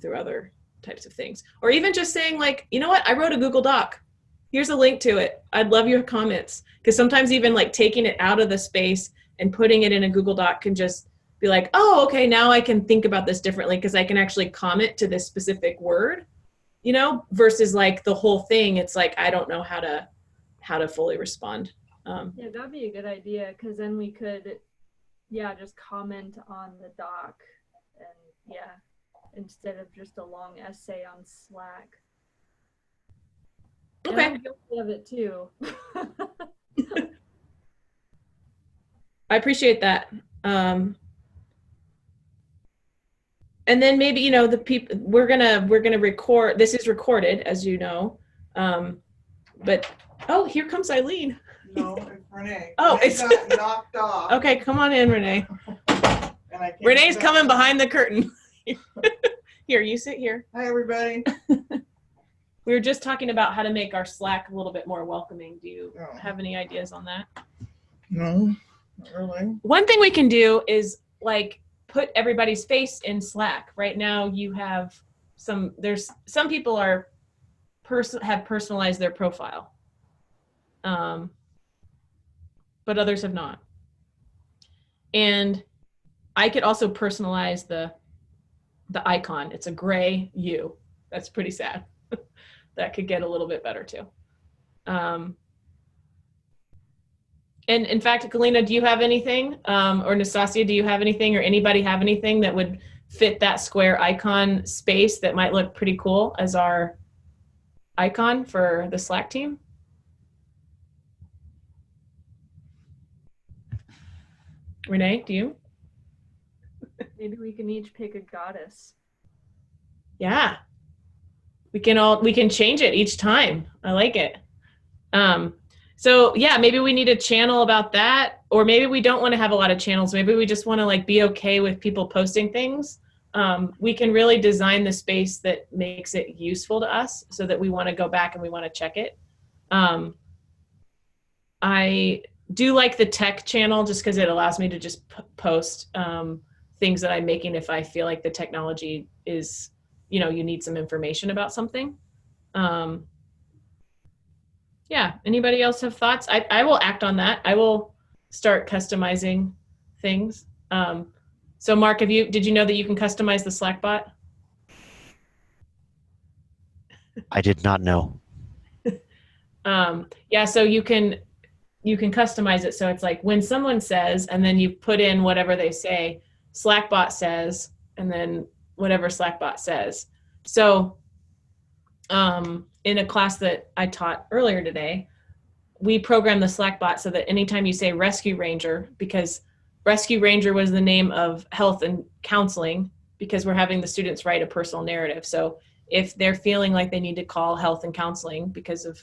through other types of things, or even just saying like, you know what, I wrote a Google Doc. Here's a link to it. I'd love your comments. Because sometimes even like taking it out of the space and putting it in a Google Doc can just be like, oh, okay, now I can think about this differently because I can actually comment to this specific word, versus like the whole thing. It's like, I don't know how to fully respond. Yeah, that'd be a good idea, because then we could, just comment on the doc, and instead of just a long essay on Slack. Okay. And I'm guilty of it too. I appreciate that. And then maybe, the people, we're gonna record, this is recorded, as you know. But, oh, here comes Eileen. No, it's Renee. Oh, Renee got knocked off. Okay, come on in, Renee. Renee's coming behind the curtain. Here, you sit here. Hi, everybody. We were just talking about how to make our Slack a little bit more welcoming. Do you have any ideas on that? No, not really. One thing we can do is like put everybody's face in Slack. Right now you have some people have personalized their profile. But others have not. And I could also personalize the icon. It's a gray U. That's pretty sad. That could get a little bit better too. And in fact, Galina, do you have anything? Or Nastasia, do you have anything, or anybody have anything that would fit that square icon space that might look pretty cool as our icon for the Slack team? Renee, do you? Maybe we can each pick a goddess. Yeah. We can change it each time. I like it. So yeah, maybe we need a channel about that, or maybe we don't want to have a lot of channels. Maybe we just want to like be okay with people posting things. We can really design the space that makes it useful to us so that we want to go back and we want to check it. I do like the tech channel just because it allows me to just post things that I'm making if I feel like the technology is, you need some information about something. Yeah, anybody else have thoughts? I will act on that. I will start customizing things. So Mark, did you know that you can customize the Slack bot? I did not know. Yeah, so you can customize it so it's like when someone says, and then you put in whatever they say, Slackbot says, and then whatever Slackbot says. So in a class that I taught earlier today, we programmed the Slackbot so that anytime you say Rescue Ranger, because Rescue Ranger was the name of health and counseling, because we're having the students write a personal narrative. So if they're feeling like they need to call health and counseling because of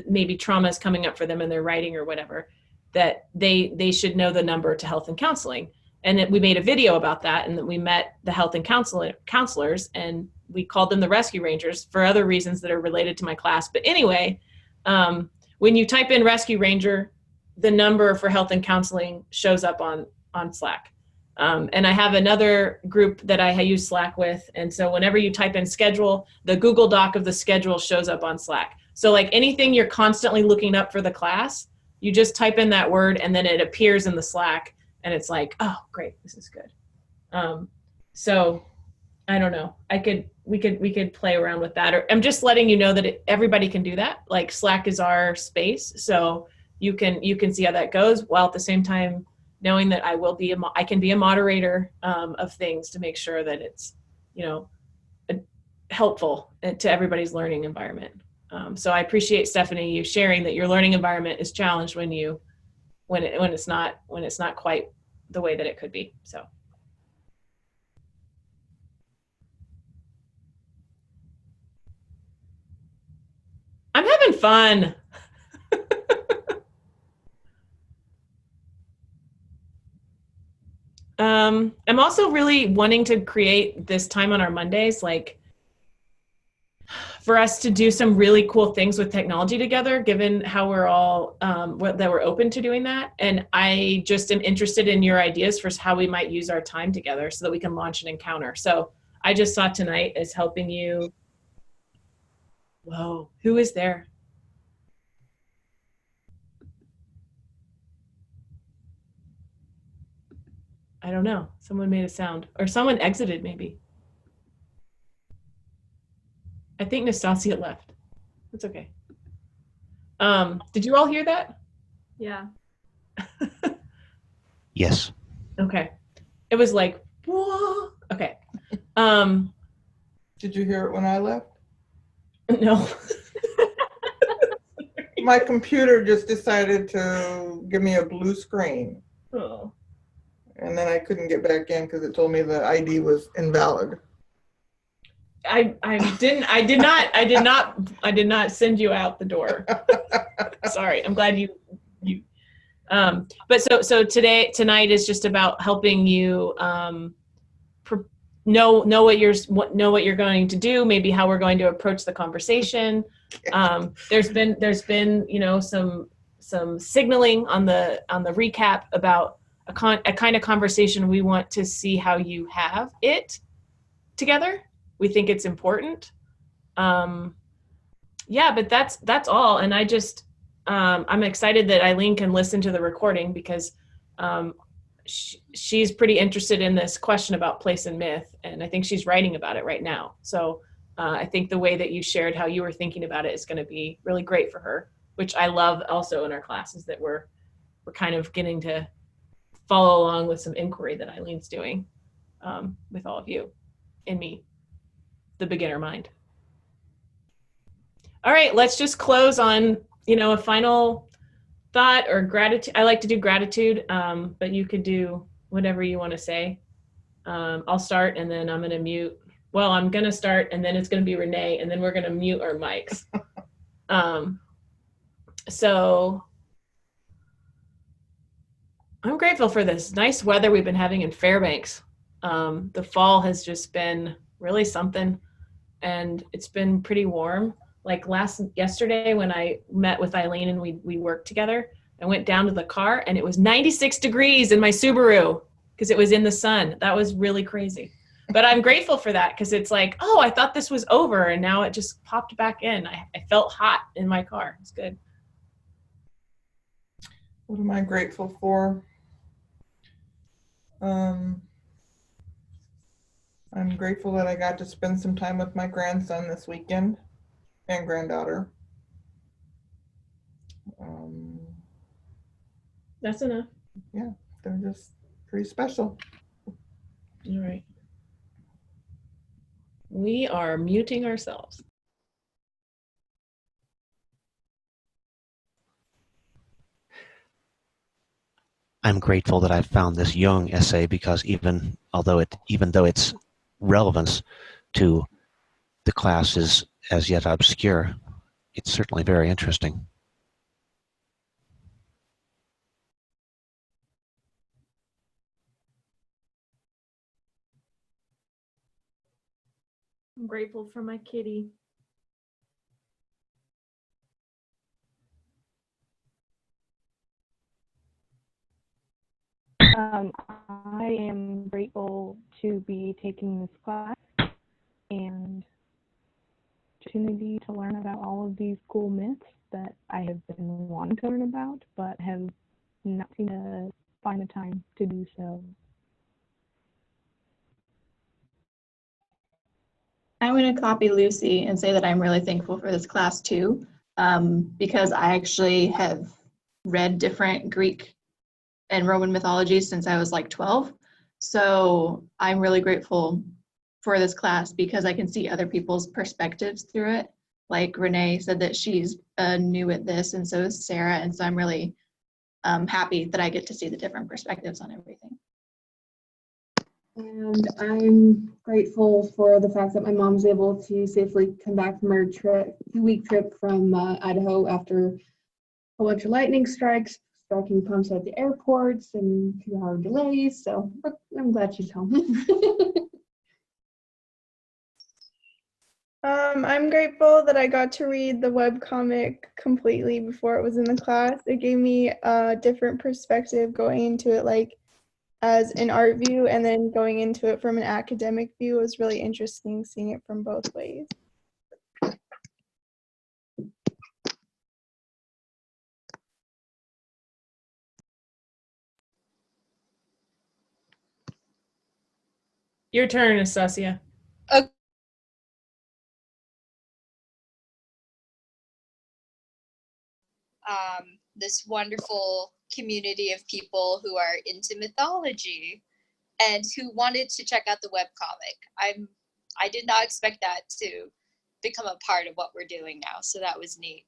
maybe trauma is coming up for them in their writing or whatever, that they should know the number to health and counseling. And we made a video about that, and that we met the health and counselors, and we called them the Rescue Rangers for other reasons that are related to my class. But anyway, when you type in Rescue Ranger, the number for health and counseling shows up on Slack. And I have another group that I use Slack with. And so whenever you type in schedule, the Google Doc of the schedule shows up on Slack. So like anything you're constantly looking up for the class, you just type in that word and then it appears in the Slack, and it's like, oh, great, this is good. So I don't know. We could play around with that. Or I'm just letting you know that everybody can do that. Like Slack is our space, so you can see how that goes, while at the same time knowing that I can be a moderator of things to make sure that it's, helpful to everybody's learning environment. So I appreciate, Stephanie, you sharing that your learning environment is challenged when it's not quite the way that it could be. So. I'm having fun. I'm also really wanting to create this time on our Mondays, like for us to do some really cool things with technology together, given how we're all, that we're open to doing that. And I just am interested in your ideas for how we might use our time together so that we can launch an encounter. So I just saw tonight as helping you. Whoa, who is there? I don't know. Someone made a sound, or someone exited maybe. I think Nastasia left. It's okay. Did you all hear that? Yeah. Yes. Okay. It was like, whoa. Okay. Did you hear it when I left? No. My computer just decided to give me a blue screen. Oh. And then I couldn't get back in because it told me the ID was invalid. I did not send you out the door. Sorry. I'm glad you but so tonight is just about helping you know what you're going to do, maybe how we're going to approach the conversation. There's been some signaling on the recap about a kind of conversation we want to see how you have it together. We think it's important. Yeah, but that's all. And I just I'm excited that Eileen can listen to the recording, because she's pretty interested in this question about place and myth, and I think she's writing about it right now. So I think the way that you shared how you were thinking about it is going to be really great for her, which I love also in our classes, that we're kind of getting to follow along with some inquiry that Eileen's doing with all of you and me, the beginner mind. All right, let's just close on, a final thought or gratitude. I like to do gratitude, but you could do whatever you want to say. I'll start, and then I'm going to mute. Well, I'm going to start, and then it's going to be Renee, and then we're going to mute our mics. So I'm grateful for this nice weather we've been having in Fairbanks. The fall has just been really something, and it's been pretty warm. Like yesterday when I met with Eileen and we worked together, I went down to the car and it was 96 degrees in my Subaru because it was in the sun. That was really crazy. But I'm grateful for that, because it's like, oh, I thought this was over, and now it just popped back in. I felt hot in my car. It's good. What am I grateful for? I'm grateful that I got to spend some time with my grandson this weekend and granddaughter. I'm grateful that I got to spend some time with my grandson this weekend and granddaughter. That's enough. Yeah, they're just pretty special. All right. We are muting ourselves. I'm grateful that I found this Jung essay because even though its relevance to the class is as yet obscure, it's certainly very interesting. I'm grateful for my kitty. I am grateful to be taking this class and opportunity to learn about all of these cool myths that I have been wanting to learn about, but have not seemed to find the time to do so. I'm going to copy Lucy and say that I'm really thankful for this class too, because I actually have read different Greek and Roman mythologies since I was like 12. So I'm really grateful for this class because I can see other people's perspectives through it. Like Renee said that she's new at this, and so is Sarah. And so I'm really happy that I get to see the different perspectives on everything. And I'm grateful for the fact that my mom's able to safely come back from her 2-week trip from Idaho after a bunch of lightning strikes, striking pumps at the airports and 2-hour delays. So I'm glad she's home. I'm grateful that I got to read the webcomic completely before it was in the class. It gave me a different perspective going into it, like as an art view, and then going into it from an academic view was really interesting, seeing it from both ways. Your turn, Anastasia. Okay. This wonderful community of people who are into mythology and who wanted to check out the webcomic. I did not expect that to become a part of what we're doing now, so that was neat.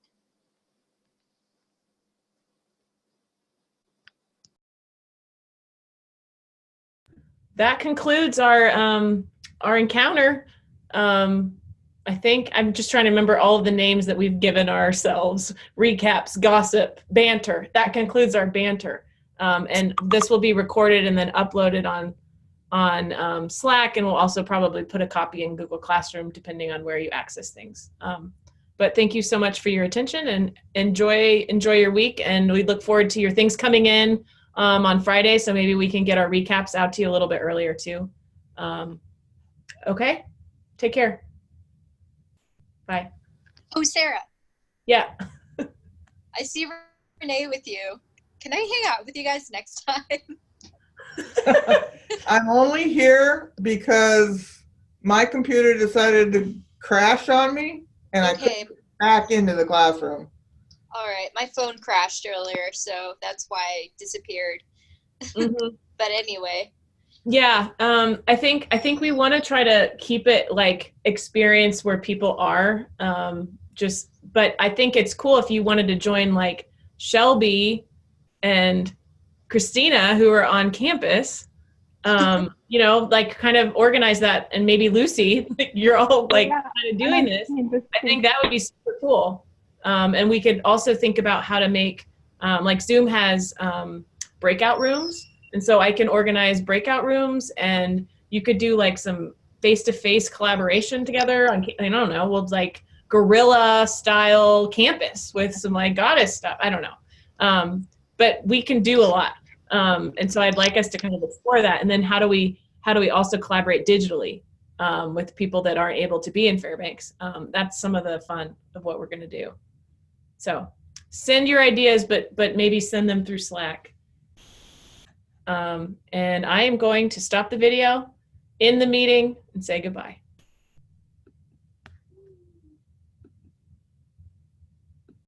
That concludes our encounter. I think I'm just trying to remember all of the names that we've given ourselves: recaps, gossip, banter. That concludes our banter, and this will be recorded and then uploaded on Slack, and we'll also probably put a copy in Google Classroom depending on where you access things. But thank you so much for your attention, and enjoy your week, and we look forward to your things coming in on Friday, so maybe we can get our recaps out to you a little bit earlier too. Okay, take care. Bye. Oh, Sarah. Yeah. I see Renee with you. Can I hang out with you guys next time? I'm only here because my computer decided to crash on me and I couldn't get back into the classroom. All right, my phone crashed earlier, so that's why I disappeared. Mm-hmm. But anyway. Yeah, I think we want to try to keep it like experience where people are. But I think it's cool if you wanted to join like Shelby and Christina, who are on campus. Like kind of organize that, and maybe Lucy, you're all like kind of doing this. I think that would be super cool. And we could also think about how to make like Zoom has breakout rooms. And so I can organize breakout rooms, and you could do like some face-to-face collaboration together on, I don't know, we'll like guerrilla style campus with some like goddess stuff. I don't know. But we can do a lot. And so I'd like us to kind of explore that. And then how do we also collaborate digitally with people that aren't able to be in Fairbanks? That's some of the fun of what we're going to do. So send your ideas, but maybe send them through Slack. And I am going to stop the video, end the meeting, and say goodbye.